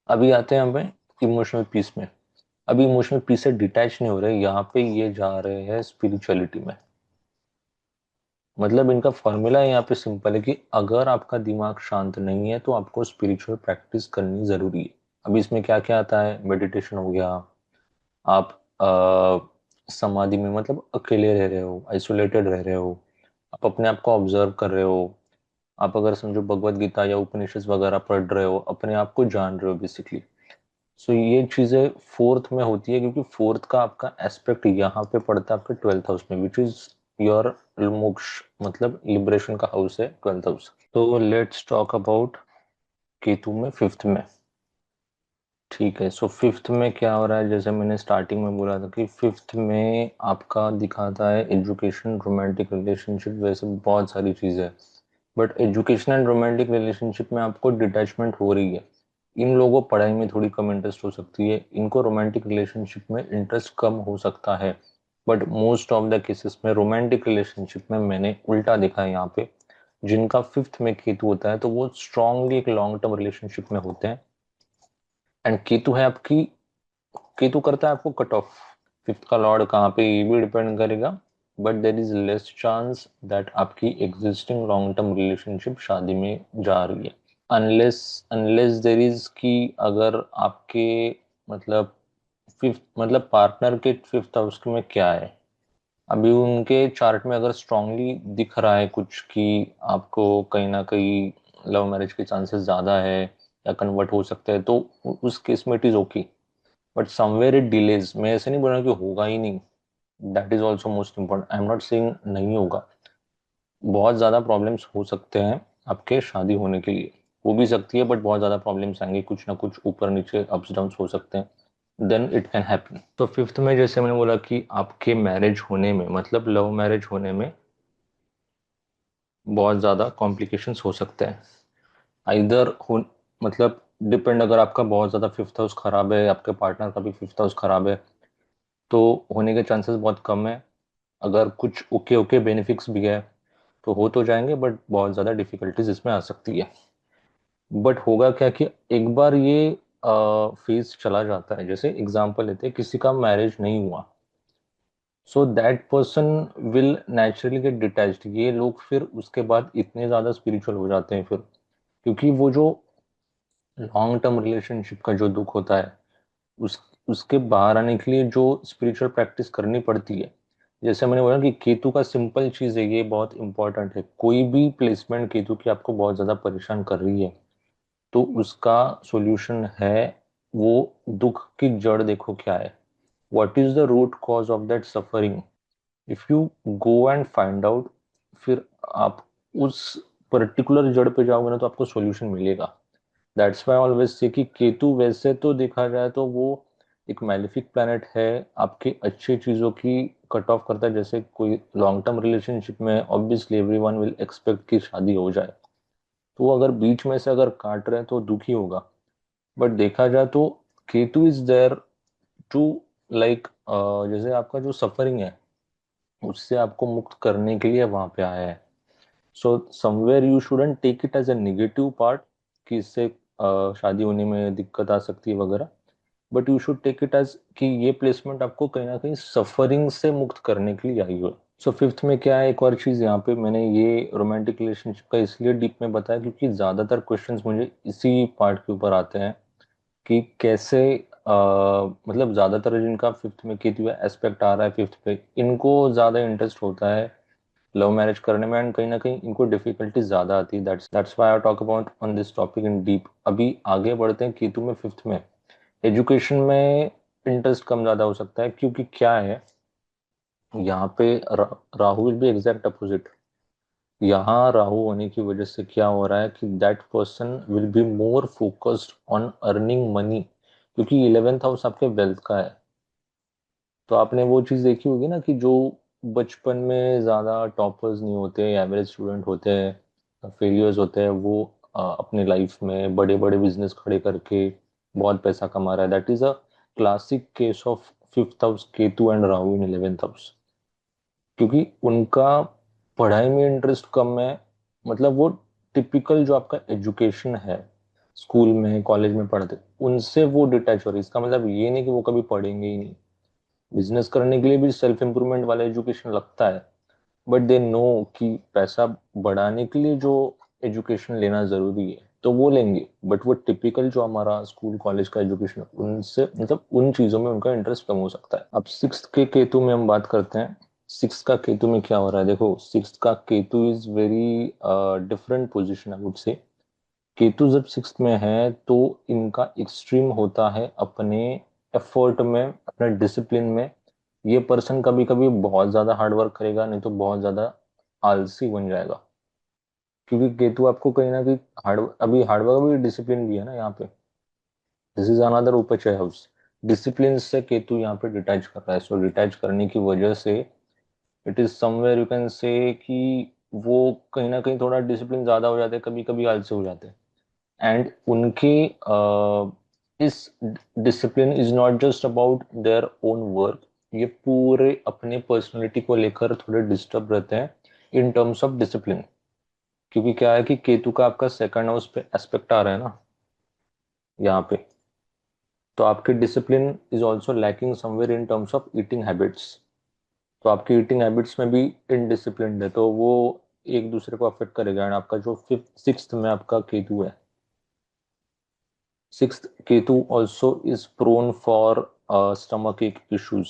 अभी आते हैं हमें इमोशनल पीस में। अभी इमोशनल पीस से डिटैच नहीं हो रहे, यहाँ पे ये जा रहे हैं स्पिरिचुअलिटी में। मतलब इनका फॉर्मूला यहाँ पे सिंपल है कि अगर आपका दिमाग शांत नहीं है तो आपको स्पिरिचुअल प्रैक्टिस करनी जरूरी है। अभी इसमें क्या क्या आता है, मेडिटेशन हो गया, आप समाधि में मतलब अकेले रह रहे हो, आइसोलेटेड रह रहे हो, आप अपने आप को ऑब्जर्व कर रहे हो, आप अगर समझो भगवत गीता या उपनिषद वगैरह पढ़ रहे हो, अपने आप को जान रहे हो बेसिकली। सो ये चीजें फोर्थ में होती है क्योंकि फोर्थ का आपका एस्पेक्ट यहाँ पे पड़ता है आपके ट्वेल्थ हाउस में विच इज योर मोक्ष, मतलब लिबरेशन का हाउस है ट्वेल्थ हाउस। तो लेट्स टॉक अबाउट केतु में फिफ्थ में। ठीक है, सो फिफ्थ में क्या हो रहा है, जैसे मैंने स्टार्टिंग में बोला था कि फिफ्थ में आपका दिखाता है एजुकेशन, रोमांटिक रिलेशनशिप, वैसे बहुत सारी चीजें हैं। But education and romantic relationship में आपको डिटैचमेंट हो रही है। इन लोगों को पढ़ाई में थोड़ी कम इंटरेस्ट हो सकती है, इनको रोमांटिक रिलेशनशिप में इंटरेस्ट कम हो सकता है। But most of the cases में रोमांटिक रिलेशनशिप में मैंने उल्टा देखा है यहाँ पे, जिनका फिफ्थ में केतु होता है तो वो स्ट्रांगली एक लॉन्ग टर्म रिलेशनशिप में होते हैं। एंड केतु है आपकी, केतु करता है आपको कट ऑफ। फिफ्थ का लॉर्ड कहाँ पे ये भी डिपेंड करेगा, but there is less chance that आपकी एग्जिस्टिंग लॉन्ग टर्म रिलेशनशिप शादी में जा रही है। अनलेस अनलेस देर इज कि अगर आपके मतलब फिफ्थ मतलब पार्टनर के फिफ्थ हाउस में क्या है, अभी उनके चार्ट में अगर स्ट्रांगली दिख रहा है कुछ कि आपको कहीं ना कहीं लव मैरिज के चांसेस ज्यादा है या कन्वर्ट हो सकते हैं, तो उस केस में it is okay. But somewhere it delays, मैं ऐसे नहीं बोल रहा कि होगा ही नहीं, that is also most important. I am not saying नहीं होगा, बहुत ज़्यादा प्रॉब्लम्स हो सकते हैं आपके शादी होने के लिए, हो भी सकती है, बट बहुत ज़्यादा प्रॉब्लम्स आएंगे, कुछ ना कुछ ऊपर नीचे अप्स डाउन हो सकते हैं, देन इट कैन हैपन। तो फिफ्थ में जैसे मैंने बोला कि आपके मैरिज होने में मतलब लव मैरिज होने में बहुत ज़्यादा कॉम्प्लिकेशंस हो सकते हैं। आइदर हो मतलब डिपेंड, अगर आपका बहुत ज़्यादा फिफ्थ हाउस खराब है, आपके पार्टनर का भी फिफ्थ हाउस खराब है, तो होने के चांसेस बहुत कम है। अगर कुछ ओके ओके बेनिफिट्स भी है तो हो तो जाएंगे, बट बहुत ज़्यादा डिफिकल्टीज इसमें आ सकती है। बट होगा क्या कि एक बार ये फेज चला जाता है, जैसे एग्जांपल लेते हैं किसी का मैरिज नहीं हुआ, so that person will naturally get detached. ये लोग फिर उसके बाद इतने ज़्यादा स्पिरिचुअल हो जाते हैं फिर, क्योंकि वो जो लॉन्ग टर्म रिलेशनशिप का जो दुख होता है, उस उसके बाहर आने के लिए जो स्पिरिचुअल प्रैक्टिस करनी पड़ती है। जैसे मैंने बोला कि केतु का सिंपल चीज़ है, ये बहुत इंपॉर्टेंट है। कोई भी प्लेसमेंट केतु की आपको बहुत ज़्यादा परेशान कर रही है, तो उसका सॉल्यूशन है, वो दुख की जड़ देखो क्या है, what is the root cause of that suffering. If you go and find out, फिर आप उस पर्टिकुलर जड़ पे जाओगे ना तो आपको सॉल्यूशन मिलेगा। दैट्स वाई ऑलवेज से कि केतु वैसे तो देखा जाए तो वो एक मैलिफिक प्लैनेट है, आपकी अच्छी चीजों की कट ऑफ करता है। जैसे कोई लॉन्ग टर्म रिलेशनशिप में ऑब्वियसली एवरीवन विल एक्सपेक्ट कि शादी हो जाए, तो वो अगर बीच में से अगर काट रहे हैं तो दुखी होगा। बट देखा जाए तो Ketu is there to like, जैसे आपका जो सफरिंग है उससे आपको मुक्त करने के लिए वहां पे आया है। So somewhere you shouldn't take it as a negative part कि इससे शादी होने में दिक्कत आ सकती है वगैरह, but you should take it as कि ये प्लेसमेंट आपको कहीं ना कहीं सफरिंग से मुक्त करने के लिए आई हो। सो फिफ्थ में क्या है, एक और चीज यहाँ पे मैंने ये रोमांटिक रिलेशनशिप का इसलिए डीप में बताया क्योंकि ज्यादातर क्वेश्चंस मुझे इसी पार्ट के ऊपर आते हैं कि कैसे मतलब ज्यादातर जिनका फिफ्थ में केतु एस्पेक्ट आ रहा है फिफ्थ पे, इनको ज्यादा इंटरेस्ट होता है लव मैरिज करने में, एंड कहीं ना कहीं इनको डिफिकल्टी ज्यादा आती है। That's why I talk about on this topic in deep. अभी आगे बढ़ते हैं केतु में फिफ्थ में, एजुकेशन में इंटरेस्ट कम ज्यादा हो सकता है, क्योंकि क्या है यहाँ पे राहु विल भी एग्जैक्ट अपोजिट। यहाँ राहु होने की वजह से क्या हो रहा है कि that person will be more focused on earning money, क्योंकि इलेवेंथ हाउस आपके वेल्थ का है। तो आपने वो चीज देखी होगी ना कि जो बचपन में ज्यादा टॉपर्स नहीं होते, एवरेज स्टूडेंट होते हैं, फेलियर्स होते हैं, वो अपने लाइफ में बड़े बड़े बिजनेस खड़े करके बहुत पैसा कमा रहा है। That is a classic case of fifth house Ketu and Rahu in eleventh house, क्योंकि उनका पढ़ाई में इंटरेस्ट कम है। मतलब वो टिपिकल जो आपका एजुकेशन है, स्कूल में कॉलेज में पढ़ते, उनसे वो डिटैच हो रही है। इसका मतलब ये नहीं कि वो कभी पढ़ेंगे ही नहीं, बिजनेस करने के लिए भी सेल्फ इम्प्रूवमेंट वाला एजुकेशन लगता है, बट दे नो कि पैसा बढ़ाने के लिए जो एजुकेशन लेना जरूरी है तो वो लेंगे। बट वो टिपिकल जो हमारा स्कूल कॉलेज का एजुकेशन, उनसे मतलब उन चीजों में उनका इंटरेस्ट कम हो सकता है। अब सिक्स के केतु में हम बात करते हैं। सिक्स का केतु में क्या हो रहा है, देखो सिक्स का Ketu is very different position I would say. Ketu जब सिक्स में है तो इनका एक्सट्रीम होता है अपने एफर्ट में, अपने डिसिप्लिन में। ये पर्सन कभी कभी बहुत ज्यादा हार्ड वर्क करेगा, नहीं तो बहुत ज्यादा आलसी बन जाएगा, क्योंकि केतु आपको कहीं ना कहीं हार्डवर्क भी डिसिप्लिन भी है ना यहाँ पे। This is another upachaya house, discipline से केतु यहाँ पे डिटैच कर रहा है। सो डिटैच करने की वजह से it is somewhere you can से कि वो कहीं ना कहीं थोड़ा डिसिप्लिन ज़्यादा हो जाते हैं, कभी कभी आलसी हो जाते हैं। एंड उनके इस discipline is not just about their own work, ये पूरे अपने पर्सनालिटी को लेकर थोड़े डिस्टर्ब रहते हैं इन टर्म्स ऑफ डिसिप्लिन। क्योंकि क्या है कि केतु का आपका सेकंड हाउस पे एस्पेक्ट आ रहा है ना यहाँ पे, तो आपके discipline is also lacking somewhere in terms of eating habits. तो आपकी ईटिंग हैबिट्स में भी इनडिसिप्लिन है, तो वो एक दूसरे को अफेक्ट करेगा। एंड आपका जो फिफ्थ सिक्स्थ में आपका केतु है, sixth Ketu also is prone for stomach ache issues.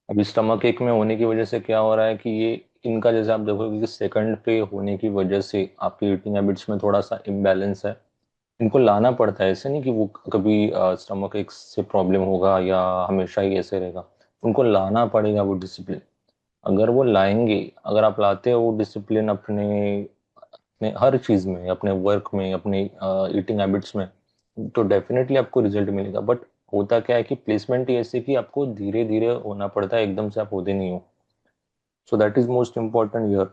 अभी स्टमक एक में होने की वजह से क्या हो रहा है कि ये इनका, जैसे आप देखोगे कि सेकंड पे होने की वजह से आपकी ईटिंग हैबिट्स में थोड़ा सा इम्बैलेंस है। इनको लाना पड़ता है, ऐसे नहीं कि वो कभी स्टमक एक से प्रॉब्लम होगा या हमेशा ही ऐसे रहेगा। उनको लाना पड़ेगा वो डिसिप्लिन। अगर वो लाएंगे, अगर आप लाते हो वो डिसिप्लिन अपने अपने हर चीज में, अपने वर्क में, अपने ईटिंग हैबिट्स में, तो डेफिनेटली आपको रिजल्ट मिलेगा। बट होता क्या है कि प्लेसमेंट ही ऐसे कि आपको धीरे धीरे होना पड़ता है, एकदम से आप होते नहीं हो। सो that is most important year.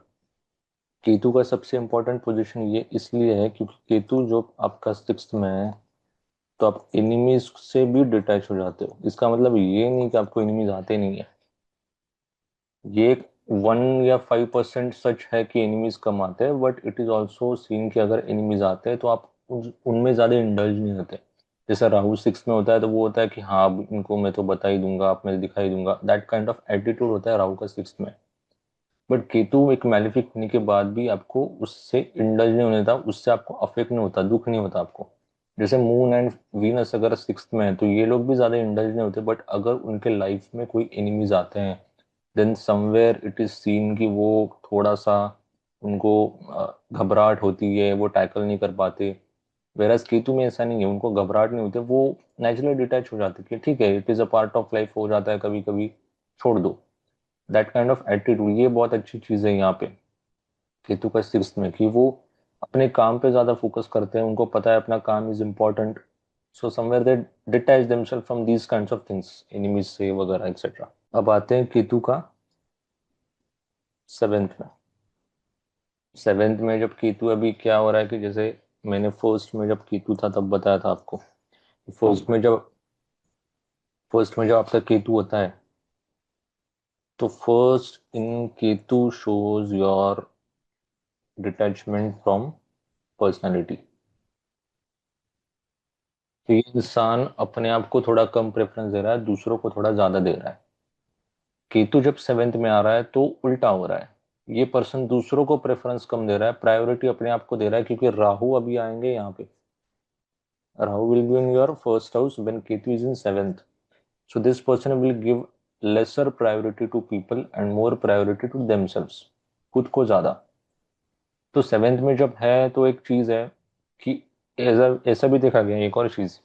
Ketu का सबसे इम्पोर्टेंट पोजीशन ये इसलिए है क्योंकि केतु जो आपका सिक्स्थ में है, तो आप एनिमीज से भी डिटैच हो जाते हो। इसका मतलब ये नहीं कि आपको एनिमीज आते नहीं है। ये 1 या 5% सच है कि एनिमीज कम आते हैं, but it is also seen कि अगर एनिमीज आते हैं तो आप उनमें ज्यादा इंडल्ज नहीं होते। जैसे राहु सिक्स में होता है तो वो होता है कि हाँ अब इनको मैं तो बता ही दूंगा, आप मैं दिखाई दूंगा, दैट काइंड ऑफ एटीट्यूड होता है राहु का सिक्स में। बट केतु एक मैलिफिक होने के बाद भी आपको उससे इंडल्ज नहीं होने देता, उससे आपको अफेक्ट नहीं होता, दुख नहीं होता आपको। जैसे मून एंड वीनस अगर सिक्स में है तो ये लोग भी ज्यादा इंडल्ज नहीं होते, बट अगर उनके लाइफ में कोई एनिमीज आते हैं then somewhere it is seen कि वो थोड़ा सा उनको घबराहट होती है, वो टैकल नहीं कर पाते। वेरस केतु में ऐसा नहीं है, उनको घबराहट नहीं होती, वो नेचुरली डिटैच हो जाते कि ठीक है it is a part of life, हो जाता है कभी कभी, छोड़ दो। दैट काइंड ऑफ एटीट्यूड, ये बहुत अच्छी चीज है यहाँ पे केतु का सिक्स में, कि वो अपने काम पे ज्यादा फोकस करते हैं, उनको पता है अपना काम is important. So somewhere they detach themselves from these kinds of things, enemies से वगैरह एक्सेट्रा। अब आते हैं केतु का सेवेंथ में। सेवेंथ में जब केतु, अभी क्या हो रहा है कि जैसे मैंने फर्स्ट में जब केतु था तब बताया था आपको, फर्स्ट में जब आपका केतु होता है तो first in Ketu shows your detachment from personality. तो ये इंसान अपने आप को थोड़ा कम प्रेफरेंस दे रहा है, दूसरों को थोड़ा ज्यादा दे रहा है। केतु जब सेवेंथ में आ रहा है तो उल्टा हो रहा है, ये पर्सन दूसरों को प्रेफरेंस कम दे रहा है, प्रायोरिटी अपने आप को दे रहा है, क्योंकि राहु अभी आएंगे यहाँ पे। Rahu will be in your first house when Ketu is in seventh. So this person will give lesser priority to people and more priority to themselves, खुद को ज्यादा। तो सेवेंथ में जब है तो एक चीज है कि ऐसा ऐसा भी देखा गया है, एक और चीज,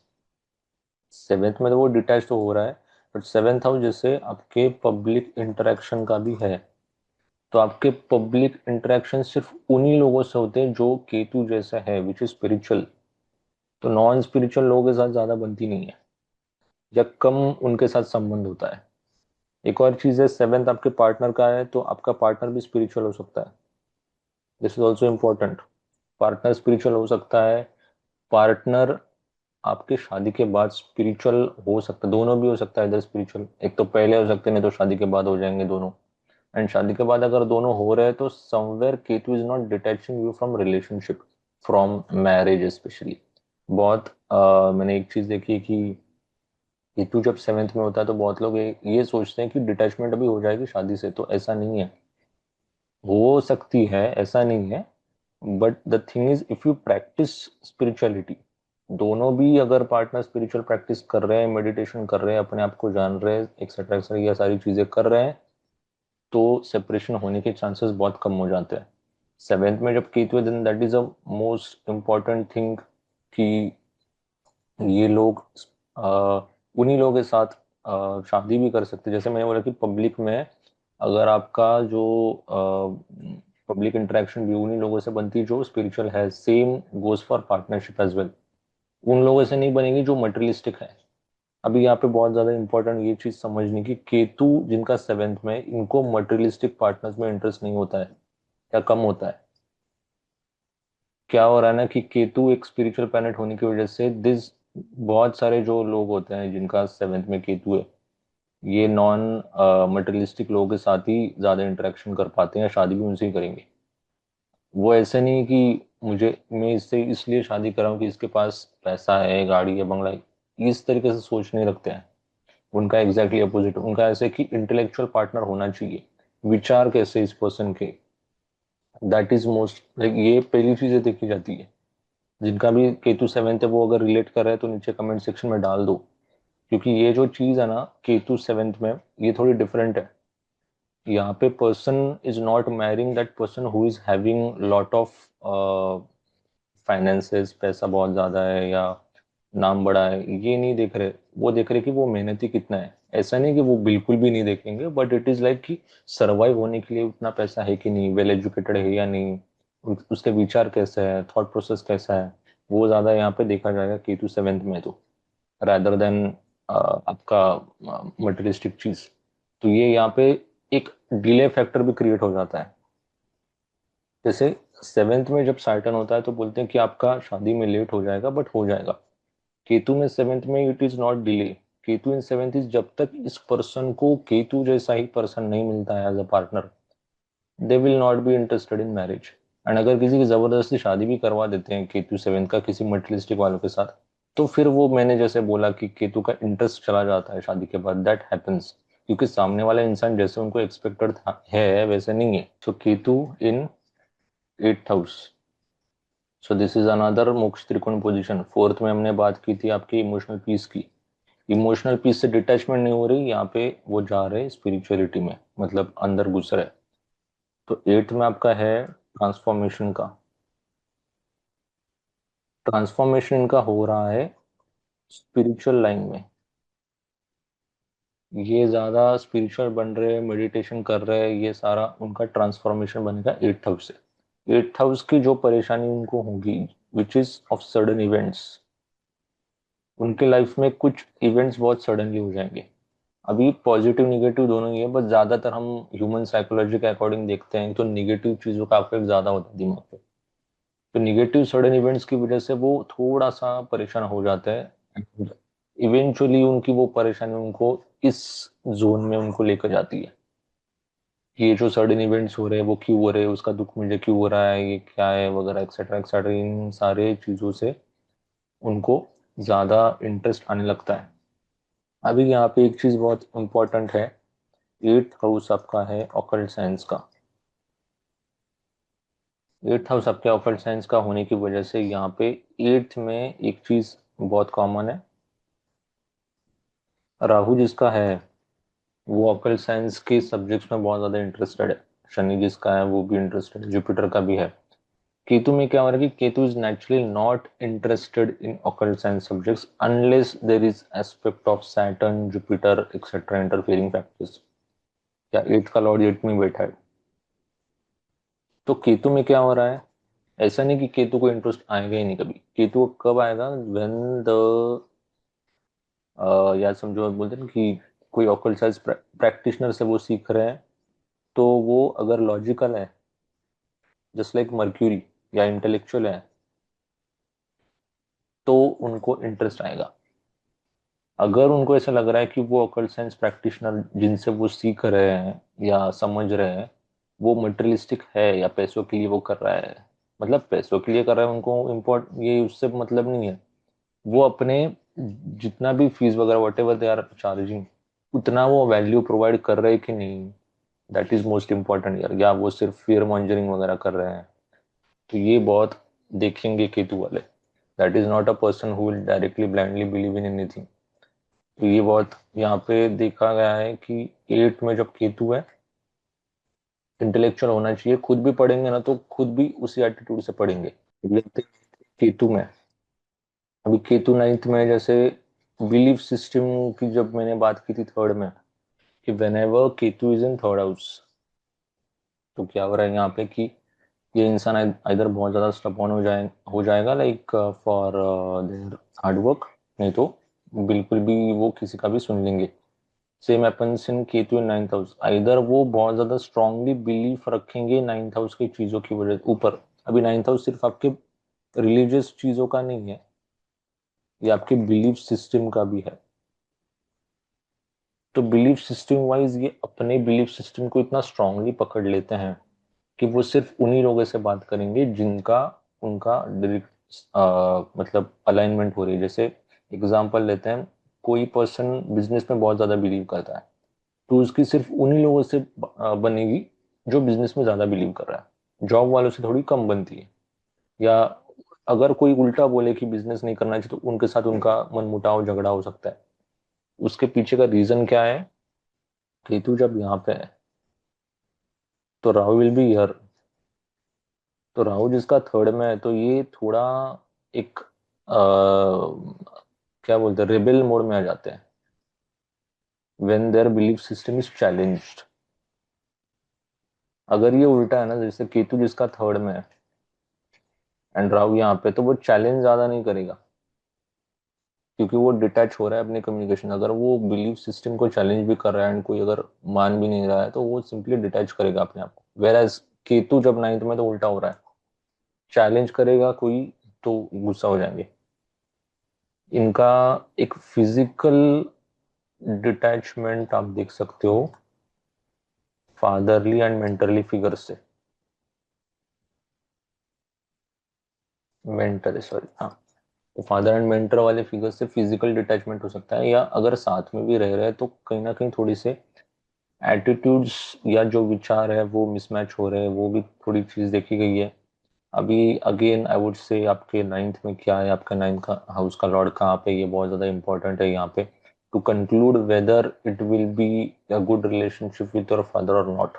सेवेंथ में तो वो डिटैच तो हो रहा है, बट सेवेंथ हाउस जैसे आपके पब्लिक इंटरेक्शन का भी है। तो आपके पब्लिक इंटरेक्शन सिर्फ उन्हीं लोगों से होते हैं जो केतु जैसा है, विच इज स्पिरिचुअल। तो नॉन स्पिरिचुअल लोगों के साथ ज्यादा बनती नहीं है, या कम उनके साथ संबंध होता है। एक और चीज है, सेवेंथ आपके पार्टनर का है तो आपका पार्टनर भी स्पिरिचुअल हो सकता है। This is also important. Partner spiritual हो सकता है, पार्टनर आपके शादी के बाद स्पिरिचुअल हो सकता है, दोनों भी हो सकता है। इधर स्पिरिचुअल एक तो पहले हो सकते हैं, नहीं तो शादी के बाद हो जाएंगे दोनों। एंड शादी के बाद अगर दोनों हो रहे हैं तो somewhere Ketu is not detaching you from relationship, from marriage specially. बहुत मैंने एक चीज देखी है कि केतु जब सेवेंथ में होता है तो बहुत लोग ये सोचते हैं कि डिटैचमेंट अभी हो जाएगी शादी से, तो ऐसा नहीं है। हो सकती है, ऐसा नहीं है, but the thing is if you practice spirituality, दोनों भी अगर पार्टनर स्पिरिचुअल प्रैक्टिस कर रहे हैं, मेडिटेशन कर रहे हैं, अपने आप को जान रहे हैं, एक्सेट्रा एक्सेट्रा, ये सारी चीजें कर रहे हैं, तो सेपरेशन होने के चांसेस बहुत कम हो जाते हैं। सेवेंथ में जब केतु है then that is a most important thing कि ये लोग उन्हीं लोगों के साथ शादी भी कर सकते हैं। जैसे मैंने बोला कि पब्लिक में अगर आपका जो पब्लिक इंटरेक्शन भी उन्हीं लोगों से बनती है जो स्पिरिचुअल है, same goes for partnership as well. उन लोगों से नहीं बनेगी जो मटेरियलिस्टिक है। अभी यहाँ पे बहुत ज्यादा इंपॉर्टेंट ये चीज समझनी कि केतु जिनका सेवेंथ में, इनको मटेरियलिस्टिक पार्टनर्स में इंटरेस्ट नहीं होता है या कम होता है। क्या हो रहा है ना कि केतु एक स्पिरिचुअल प्लैनेट होने की वजह से दिस, बहुत सारे जो लोग होते हैं जिनका सेवेंथ में केतु है, ये नॉन मटेरियलिस्टिक लोगों के साथ ही ज्यादा इंटरेक्शन कर पाते हैं या शादी भी उनसे ही करेंगे। वो ऐसे नहीं कि मुझे, मैं इससे इसलिए शादी कर रहा हूँ कि इसके पास पैसा है, गाड़ी है, बंगला है, इस तरीके से सोच नहीं रखते हैं। उनका एग्जैक्टली अपोजिट, उनका ऐसे कि इंटेलेक्चुअल पार्टनर होना चाहिए, विचार कैसे इस पर्सन के, दैट इज मोस्ट लाइक, ये पहली चीजें देखी जाती है। जिनका भी केतु सेवेंथ है वो अगर रिलेट कर रहे हैं तो नीचे कमेंट सेक्शन में डाल दो, क्योंकि ये जो चीज है ना केतु सेवेंथ में, ये थोड़ी डिफरेंट है। यहाँ पे person is not marrying that person who is having lot of finances, पैसा बहुत ज्यादा है या नाम बड़ा है, ये नहीं देख रहे। वो देख रहे कि वो मेहनती कितना है। ऐसा नहीं कि वो बिल्कुल भी नहीं देखेंगे, बट इट इज लाइक कि सरवाइव होने के लिए उतना पैसा है कि नहीं, वेल एजुकेटेड है या नहीं, उसके विचार कैसे है, थॉट प्रोसेस कैसा है, वो ज्यादा यहाँ पे देखा जाएगा केतु सेवेंथ में, तो रादर देन आपका मटेरियलिस्टिक चीज। तो ये यहाँ पे एक डिले फैक्टर भी क्रिएट हो जाता है। जैसे सेवेंथ में जब सैटर्न होता है तो बोलते हैं कि आपका शादी में लेट हो जाएगा, बट हो जाएगा। केतु में सेवेंथ में it is not delay. Ketu in seventh is, जब तक इस पर्सन को केतु जैसा ही पर्सन नहीं मिलता है as a partner, they will not be interested in marriage. And अगर किसी की जबरदस्ती शादी भी करवा देते हैं केतु सेवेंथ का किसी मटेरियलिस्टिक वालों के साथ, तो फिर वो, मैंने जैसे बोला कि केतु का इंटरेस्ट चला जाता है शादी के बाद, दैट हैपेंस, क्योंकि सामने वाला इंसान जैसे उनको एक्सपेक्टेड था है वैसे नहीं है। So Ketu in eighth house, so this is another moksha trikona position. Fourth में हमने बात की थी आपकी इमोशनल पीस की। इमोशनल पीस से डिटैचमेंट नहीं हो रही यहाँ पे, वो जा रहे स्पिरिचुअलिटी में, मतलब अंदर घुस रहे। तो एट्थ में आपका है ट्रांसफॉर्मेशन का। ट्रांसफॉर्मेशन इनका हो रहा है स्पिरिचुअल लाइन में। ये ज्यादा स्पिरिचुअल बन रहे हैं, मेडिटेशन कर रहे हैं, ये सारा उनका ट्रांसफॉर्मेशन बनेगा एट्थ हाउस से। एट्थ हाउस की जो परेशानी उनको होगी, which is of sudden events, उनके लाइफ में कुछ इवेंट्स बहुत सडनली हो जाएंगे। अभी पॉजिटिव निगेटिव दोनों ही है, बस ज्यादातर हम ह्यूमन साइकोलॉजी के अकॉर्डिंग देखते हैं तो निगेटिव चीजों का अफेक्ट ज्यादा होता है दिमाग पे। तो निगेटिव सडन इवेंट्स की वजह से वो थोड़ा सा परेशान हो जाता है। इवेंचुअली उनकी वो परेशानी उनको इस जोन में उनको लेकर जाती है। ये जो सडन इवेंट्स हो रहे हैं वो क्यों हो रहे हैं, उसका दुख मुझे क्यों हो रहा है, ये क्या है, वगैरह एक्सेट्रा एक्सेट्रा, इन सारे चीजों से उनको ज्यादा इंटरेस्ट आने लगता है। अभी यहाँ पे एक चीज बहुत इंपॉर्टेंट है। एट्थ हाउस आपका है ऑकल्ट साइंस का। एट्थ हाउस आपके ऑकल्ट साइंस का होने की वजह से यहाँ पे एट्थ में एक चीज बहुत कॉमन है। राहु जिसका है वो ऑकल्ट साइंस के सब्जेक्ट्स में बहुत ज्यादा इंटरेस्टेड है। शनि जिसका है वो भी इंटरेस्टेड है, जुपिटर का भी है। केतु में क्या हो रहा है कि Ketu is naturally not interested in occult science subjects unless there is aspect of Saturn Jupiter etcetera interfering factors. या एट्थ का लॉर्ड एट्थ में बैठा है। तो केतु में क्या हो रहा है, ऐसा नहीं कि केतु को इंटरेस्ट आएगा ही नहीं कभी। केतु को कब आएगा, व्हेन द, या समझो बोलते हैं ना कि कोई ऑकल्ट साइंस प्रैक्टिशनर से वो सीख रहे हैं, तो वो अगर लॉजिकल है जस्ट लाइक मर्क्यूरी, या इंटेलेक्चुअल है, तो उनको इंटरेस्ट आएगा। अगर उनको ऐसा लग रहा है कि वो ऑकल्ट साइंस प्रैक्टिशनर जिनसे वो सीख रहे हैं या समझ रहे हैं वो मटेरियलिस्टिक है या पैसों के लिए वो कर रहा है, मतलब पैसों के लिए कर रहा है, उनको इम्पोर्ट ये उससे मतलब नहीं है। वो अपने जितना भी फीस वगैरह whatever they are charging, उतना वो वैल्यू प्रोवाइड कर रहे हैं कि नहीं, दैट इज मोस्ट इम्पोर्टेंट यार। या वो सिर्फ फियर मॉन्जरिंग वगैरह कर रहे हैं, तो ये बहुत देखेंगे केतु वाले। That is not a person who will directly blindly believe in anything. तो ये बहुत यहाँ पे देखा गया है कि एट में जब केतु है, इंटेलेक्चुअल होना चाहिए, खुद भी पढ़ेंगे ना तो खुद भी उसी एटीट्यूड से पढ़ेंगे। लेते केतु में, अभी केतु नाइन्थ में, जैसे बिलीफ सिस्टम की जब मैंने बात की थी थर्ड में, कि when ever Ketu is in third house, तो क्या हो रहा है यहाँ पे कि ये इंसान इधर बहुत ज्यादा स्टबॉर्न हो जाएगा, like for their hard work, नहीं तो बिल्कुल भी वो किसी का भी सुन लेंगे। Same happens in Ketu in ninth house, either वो बहुत ज्यादा स्ट्रांगली बिलीफ रखेंगे नाइन्थ हाउस की चीजों की वजह ऊपर। अभी नाइन्थ हाउस सिर्फ आपके रिलीजियस चीजों का नहीं है, ये आपके बिलीफ सिस्टम का भी है। तो बिलीफ सिस्टम वाइज ये अपने बिलीफ सिस्टम को इतना स्ट्रांगली पकड़ लेते हैं कि वो सिर्फ उन्हीं लोगों से बात करेंगे जिनका उनका डायरेक्ट मतलब अलाइनमेंट हो रही है। जैसे एग्जांपल लेते हैं, कोई पर्सन बिजनेस में बहुत ज्यादा बिलीव करता है, तो उसकी सिर्फ उन्हीं लोगों से बनेगी जो बिजनेस में ज्यादा बिलीव कर रहा है, जॉब वालों से थोड़ी कम बनती है। या अगर कोई उल्टा बोले कि बिजनेस नहीं करना चाहिए, तो उनके साथ उनका मनमुटाव झगड़ा हो सकता है। उसके पीछे का रीजन क्या है? केतु जब यहाँ पे है तो राहु विल बी हियर। तो राहु जिसका थर्ड में है, तो ये थोड़ा एक क्या बोलते हैं, रेबेल मोड में आ जाते हैं when their belief system is challenged. अगर ये उल्टा है ना, जैसे केतु जिसका थर्ड में है एंड राहु यहाँ पे, तो वो चैलेंज ज्यादा नहीं करेगा, क्योंकि वो डिटैच हो रहा है अपनी कम्युनिकेशन। अगर वो बिलीफ सिस्टम को चैलेंज भी कर रहा है एंड कोई अगर मान भी नहीं रहा है, तो वो सिंपली डिटैच करेगा अपने आप को। वेर एज केतु जब नाइन्थ में, तो उल्टा हो रहा है, चैलेंज करेगा कोई तो गुस्सा हो जाएंगे। इनका एक फिजिकल डिटैचमेंट आप देख सकते हो फादरली एंड मेंटरली फिगर से। मेंटर, सॉरी, हाँ। तो फादर एंड मेंटर वाले फिगर से फिजिकल डिटैचमेंट हो सकता है, या अगर साथ में भी रह रहे हैं तो कहीं ना कहीं थोड़ी से एटीट्यूड्स या जो विचार है वो मिसमैच हो रहे हैं, वो भी थोड़ी चीज देखी गई है। अभी अगेन आई वुड से आपके नाइन्थ में क्या है, आपका नाइन्थ का हाउस का लॉर्ड कहाँ पे, ये बहुत ज्यादा इंपॉर्टेंट है यहाँ पे to conclude whether it will be a good relationship with your father और नॉट।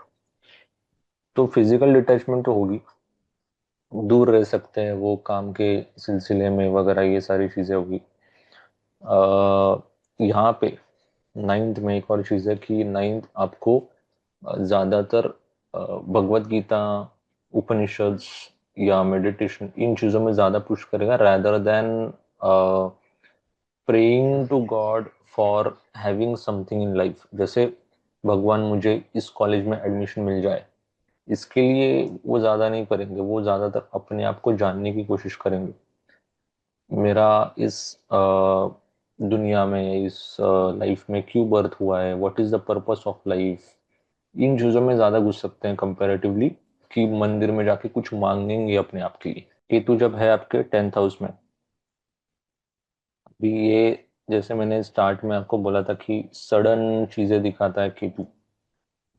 तो फिजिकल डिटैचमेंट तो होगी, दूर रह सकते हैं वो काम के सिलसिले में वगैरह, ये सारी चीजें होगी। यहाँ पे नाइन्थ में एक और चीज है कि नाइन्थ आपको ज्यादातर भगवत गीता, उपनिषद्स या मेडिटेशन, इन चीजों में ज्यादा पुश करेगा rather than praying to God for having something in life. जैसे भगवान मुझे इस कॉलेज में एडमिशन मिल जाए, इसके लिए वो ज्यादा नहीं करेंगे, वो ज्यादातर अपने आप को जानने की कोशिश करेंगे। मेरा इस दुनिया में, इस लाइफ में क्यों बर्थ हुआ है, what is the purpose of life, इन चीजों में ज्यादा घुस सकते हैं कंपैरेटिवली कि मंदिर में जाके कुछ मांगेंगे अपने आप के लिए। केतु जब है आपके टेंथ हाउस में, अभी ये जैसे मैंने स्टार्ट में आपको बोला था कि सडन चीजें दिखाता है केतु।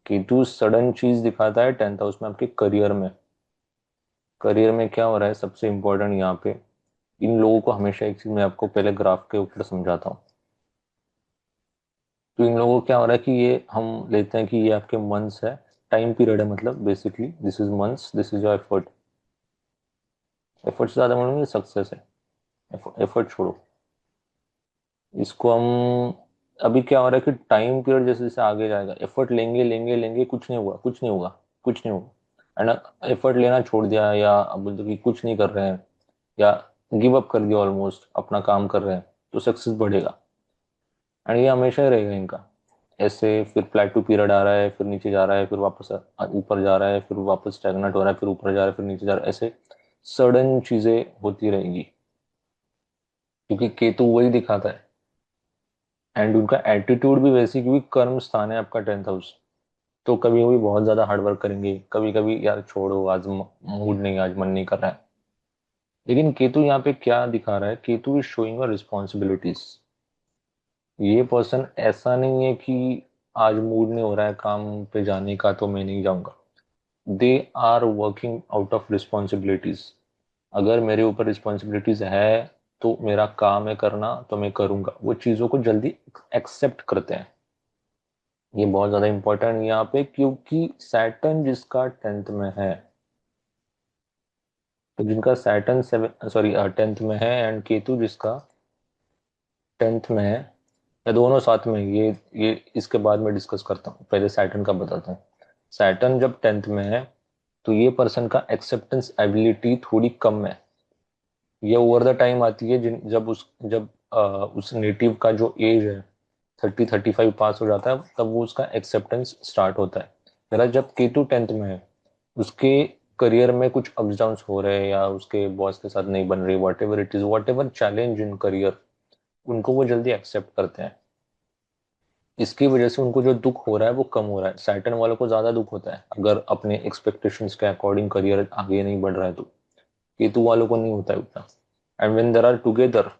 केतु सडन चीज दिखाता है टेंथ हाउस में आपके करियर में। करियर में क्या हो रहा है सबसे इंपॉर्टेंट यहाँ पे, इन लोगों को हमेशा एक चीज मैं आपको पहले ग्राफ के ऊपर समझाता हूँ। तो इन लोगों को क्या हो रहा है कि ये हम लेते हैं कि ये आपके मंथ्स है, टाइम पीरियड है, मतलब basically this is months, this is your effort. Effort से ज्यादा मतलब सक्सेस है। एफर्ट छोड़ो, इसको हम, अभी क्या हो रहा है कि टाइम पीरियड जैसे जैसे आगे जाएगा, एफर्ट लेंगे लेंगे लेंगे, कुछ नहीं हुआ, कुछ नहीं होगा, कुछ नहीं होगा, एंड एफर्ट लेना छोड़ दिया, या अब बोलते कि कुछ नहीं कर रहे हैं, या गिव अप कर दिया, ऑलमोस्ट अपना काम कर रहे हैं, तो सक्सेस बढ़ेगा। एंड ये हमेशा ही रहेगा इनका ऐसे। फिर प्लेटू पीरियड आ रहा है, फिर नीचे जा रहा है, फिर वापस ऊपर जा रहा है, फिर वापस स्टैग्नेट हो रहा है, फिर ऊपर जा रहा है, फिर नीचे जा रहा है, ऐसे सडन चीजें होती रहेंगी, क्योंकि केतु वही दिखाता है। एंड उनका एटीट्यूड भी वैसी, क्योंकि कर्म स्थान है आपका टेंथ हाउस। तो कभी कभी बहुत ज्यादा हार्ड वर्क करेंगे, कभी कभी यार छोड़ो, आज मूड नहीं, आज मन नहीं कर रहा है। लेकिन केतु यहाँ पे क्या दिखा रहा है, केतु इज शोइंग रिस्पॉन्सिबिलिटीज। ये पर्सन ऐसा नहीं है कि आज मूड नहीं हो रहा है काम पे जाने का तो मैं नहीं जाऊंगा। They are working out of responsibilities. अगर मेरे ऊपर रिस्पॉन्सिबिलिटीज है तो मेरा काम है करना, तो मैं करूंगा। वो चीजों को जल्दी एक्सेप्ट करते हैं। ये बहुत ज्यादा इंपॉर्टेंट है यहाँ पे, क्योंकि सैटर्न जिसका टेंथ में है, तो जिनका सैटर्न सेवन सॉरी टेंथ में है, एंड केतु जिसका टेंथ में है, या दोनों साथ में, ये इसके बाद में डिस्कस करता हूँ, पहले सैटर्न का बताता हूँ। सैटर्न जब टेंथ में है, तो ये पर्सन का एक्सेप्टेंस एबिलिटी थोड़ी कम है। ये ओवर द टाइम आती है, जब उस नेटिव का जो एज है 30-35 पास हो जाता है, तब वो उसका एक्सेप्टेंस स्टार्ट होता है। मेरा जब केतु 10th में है, उसके करियर में कुछ अप्स डाउन्स हो रहे हैं या उसके बॉस के साथ नहीं बन रही, what ever it is, what ever challenge in career, उनको वो जल्दी एक्सेप्ट करते हैं। इसकी वजह से उनको जो दुख हो रहा है वो कम हो रहा है। सैटर्न वालों को ज्यादा दुख होता है अगर अपने एक्सपेक्टेशंस के अकॉर्डिंग करियर आगे नहीं बढ़ रहा है, तो केतु वालों को नहीं होता है उतना। And when there are together,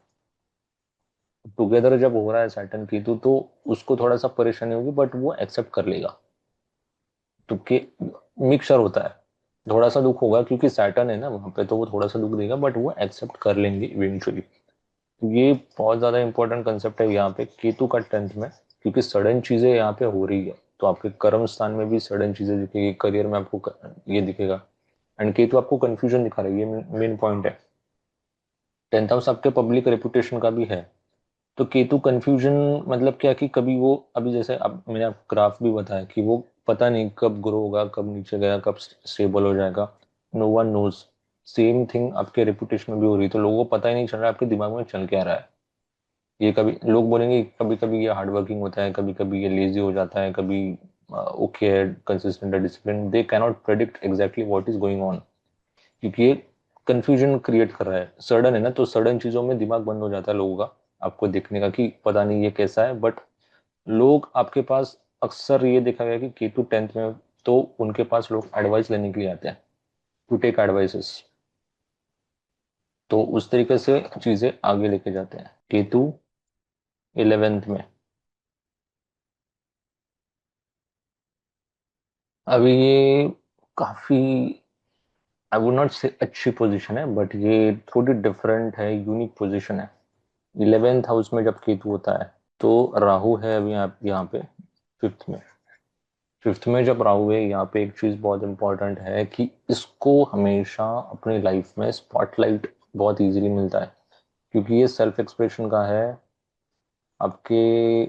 together जब हो रहा है सैटर्न केतु, तो उसको थोड़ा सा परेशानी होगी, बट वो एक्सेप्ट कर लेगा। तो के मिक्सचर होता है, थोड़ा सा दुख होगा क्योंकि सैटर्न है ना वहां पे, तो वो थोड़ा सा दुख देगा, बट वो एक्सेप्ट कर लेंगे इवेंचुअली। ये बहुत ज्यादा इंपॉर्टेंट कंसेप्ट है यहाँ पे केतु का 10th में, क्योंकि सडन चीजें यहाँ पे हो रही है, तो आपके कर्म स्थान में भी सडन चीजें दिखेगी, करियर में आपको ये दिखेगा। एंड केतु आपको कंफ्यूजन दिखा रही है, ये मेन पॉइंट है। 10th हाउस आपके पब्लिक रेपुटेशन का भी है। तो केतु कंफ्यूजन मतलब क्या कि कभी वो, अभी जैसे अब मैंने आपको ग्राफ भी बताया कि वो पता नहीं कब ग्रो होगा, कब नीचे गया, कब स्टेबल हो जाएगा, no one knows. Same thing आपके रेपुटेशन में भी हो रही है, तो लोगों को पता ही नहीं चल रहा है आपके दिमाग में चल क्या रहा है। ये कभी लोग बोलेंगे, कभी कभी ये हार्ड वर्किंग होता है, कभी कभी ये लेजी हो जाता है, कभी ओके है, कंसिस्टेंट है, discipline, they cannot predict exactly what is going on, क्योंकि ये कंफ्यूजन क्रिएट कर रहा है। सडन है ना, तो सडन चीजों में दिमाग बंद हो जाता है लोगों का, आपको देखने का कि पता नहीं ये कैसा है। बट लोग आपके पास, अक्सर ये देखा गया कि केतु 10th में, तो उनके पास लोग एडवाइस लेने के लिए आते हैं, टू टेक एडवाइसेस। तो उस तरीके से चीजें आगे लेके जाते हैं केतु 11th में। अभी ये काफी, आई वुड नॉट से अच्छी पोजीशन है, बट ये थोड़ी डिफरेंट है, यूनिक पोजीशन है। 11th हाउस में जब केतु होता है, तो राहु है अभी यहाँ पे 5th में। 5th में जब राहु है यहाँ पे, एक चीज बहुत इंपॉर्टेंट है कि इसको हमेशा अपनी लाइफ में स्पॉटलाइट बहुत इजीली मिलता है, क्योंकि ये सेल्फ एक्सप्रेशन का है। आपके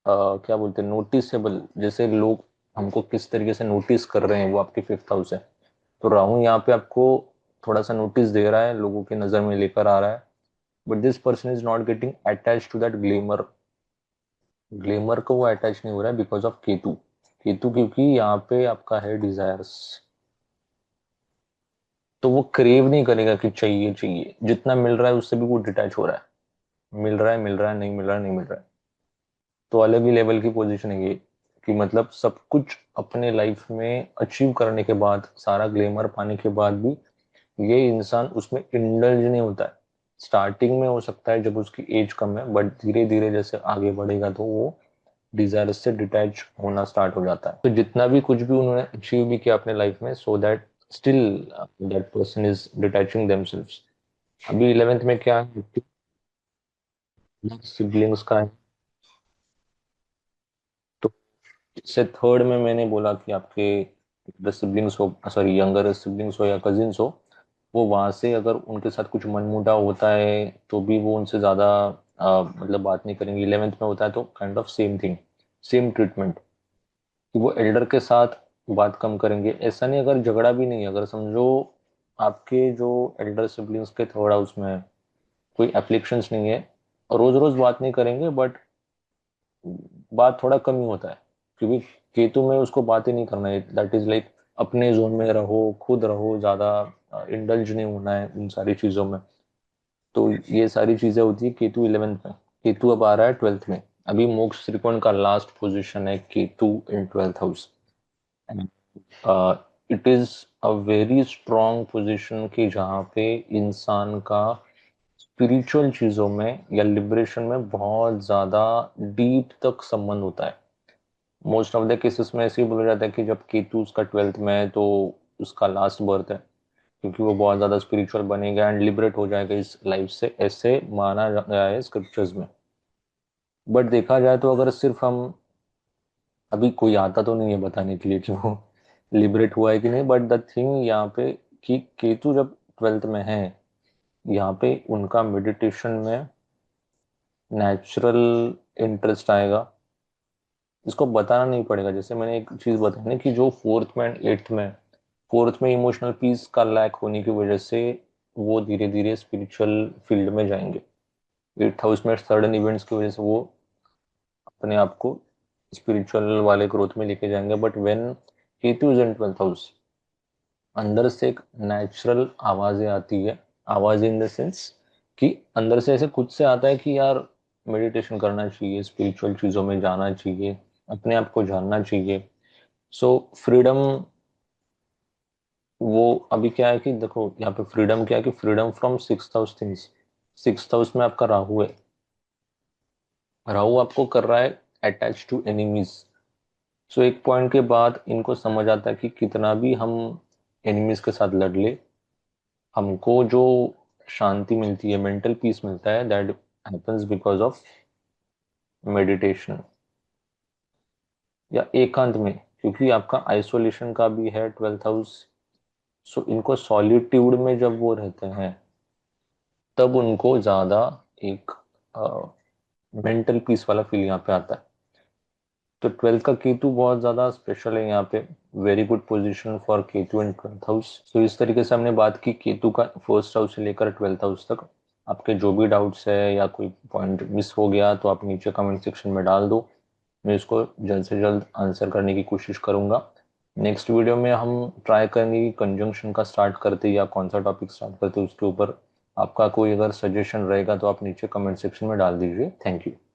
क्या बोलते हैं, नोटिसेबल, जैसे लोग हमको किस तरीके से नोटिस कर रहे हैं, वो आपके 5th हाउस है। तो राहु यहाँ पे आपको थोड़ा सा नोटिस दे रहा है, लोगों की नजर में लेकर आ रहा है, but this person is not getting attach to that glamour. Glamour को वो अटैच नहीं हो रहा है बिकॉज ऑफ केतु। केतु क्योंकि यहाँ पे आपका है डिजायर्स, तो वो क्रेव नहीं करेगा कि चाहिए चाहिए, जितना मिल रहा है उससे भी वो डिटैच हो रहा है। मिल रहा है, मिल रहा है, नहीं मिल रहा है, नहीं मिल रहा है। तो अलग ही लेवल की पोजीशन है ये, कि मतलब सब कुछ अपने लाइफ में अचीव करने के बाद, सारा ग्लेमर पाने के बाद भी ये इंसान उसमें इंडल्ज नहीं होता है। स्टार्टिंग में हो सकता है जब उसकी एज कम है, बट धीरे धीरे जैसे आगे बढ़ेगा तो वो डिजायर से डिटैच होना स्टार्ट हो जाता है। तो जितना भी कुछ भी उन्होंने अचीव भी किया अपने लाइफ में, so that still that person is detaching themselves. अभी 11th में क्या है, सिबलिंग्स का है। तो इससे थर्ड में मैंने बोला कि आपके सिबलिंग्स हो, सॉरी यंगर सिबलिंग्स हो या कजिन्स हो, वो वहां से अगर उनके साथ कुछ मनमुटाव होता है तो भी वो उनसे ज्यादा मतलब बात नहीं करेंगे। 11th में होता है तो kind of same thing, same treatment, कि वो एल्डर के साथ बात कम करेंगे। ऐसा नहीं, अगर झगड़ा भी नहीं है, अगर समझो आपके जो एल्डर सिबलिंग्स के थर्ड हाउस में है, कोई एप्लीकेशंस नहीं है, रोज रोज बात नहीं करेंगे, बट बात थोड़ा कम ही होता है, क्योंकि केतु में उसको बात ही नहीं करना है। दैट इज लाइक अपने जोन में रहो, खुद रहो, ज्यादा इंडल्ज नहीं होना है उन सारी चीजों में। तो ये सारी चीजें होती है केतु 11th में। केतु अब आ रहा है 12th में। अभी मोक्ष त्रिकोण का लास्ट पोजीशन है केतु इन 12th house. It is a very strong position कि जहाँ पे इंसान का स्पिरिचुअल चीजों में या लिबरेशन में बहुत ज्यादा डीप तक संबंध होता है। मोस्ट ऑफ द केसेस में ऐसे ही बोला जाता है कि जब केतु उसका 12th में है, तो उसका लास्ट बर्थ है, क्योंकि वो बहुत ज्यादा स्पिरिचुअल बनेगा एंड लिबरेट हो जाएगा इस लाइफ से, ऐसे माना गया है स्क्रिप्चर्स में। बट देखा जाए तो अगर सिर्फ हम, अभी कोई आता तो नहीं है बताने के लिए कि वो लिबरेट हुआ है कि नहीं, बट द थिंग यहाँ पे कि केतु जब 12th में है, यहाँ पे उनका मेडिटेशन में नेचुरल इंटरेस्ट आएगा। इसको बताना नहीं पड़ेगा, जैसे मैंने एक चीज बताई ना कि जो 4th में एंड 8th में, 4th में इमोशनल पीस का लैक होने की वजह से वो धीरे धीरे स्पिरिचुअल फील्ड में जाएंगे। 8th हाउस में सडन इवेंट्स की वजह से वो अपने आप को स्पिरिचुअल वाले ग्रोथ में लेके जाएंगे। But when Ketu is in 12th house, अंदर से एक नेचुरल आवाजें आती है। आवाज इन द सेंस कि अंदर से ऐसे खुद से आता है कि यार मेडिटेशन करना चाहिए, स्पिरिचुअल चीजों में जाना चाहिए, अपने आप को जानना चाहिए। सो फ्रीडम, वो अभी क्या है कि देखो यहाँ पे फ्रीडम क्या है कि freedom from 6th house things. 6th house में आपका राहु है। राहु आपको कर रहा है अटैच टू एनिमीज। सो एक पॉइंट के बाद इनको समझ आता है कि कितना भी हम एनिमीज के साथ लड़ ले, हमको जो शांति मिलती है, मेंटल पीस मिलता है, that happens because of meditation या एकांत में। क्योंकि आपका आइसोलेशन का भी है 12th हाउस। सो इनको सॉलिट्यूड में जब वो रहते हैं तब उनको ज्यादा एक मेंटल पीस वाला फील यहाँ पे आता है। तो 12th का केतु बहुत ज्यादा स्पेशल है यहाँ पे। Very good position for Ketu in 12th house. तो इस तरीके से हमने बात की केतु का 1st हाउस से लेकर 12th हाउस तक। आपके जो भी डाउट्स है या कोई पॉइंट मिस हो गया तो आप नीचे कमेंट सेक्शन में डाल दो, मैं इसको जल्द से जल्द आंसर करने की कोशिश करूंगा। नेक्स्ट वीडियो में हम ट्राई करेंगे कि कंजंक्शन का स्टार्ट करते या कौन सा टॉपिक स्टार्ट करते उसके ऊपर। आपका कोई अगर सजेशन रहेगा तो आप नीचे कमेंट सेक्शन में डाल दीजिए। Thank you.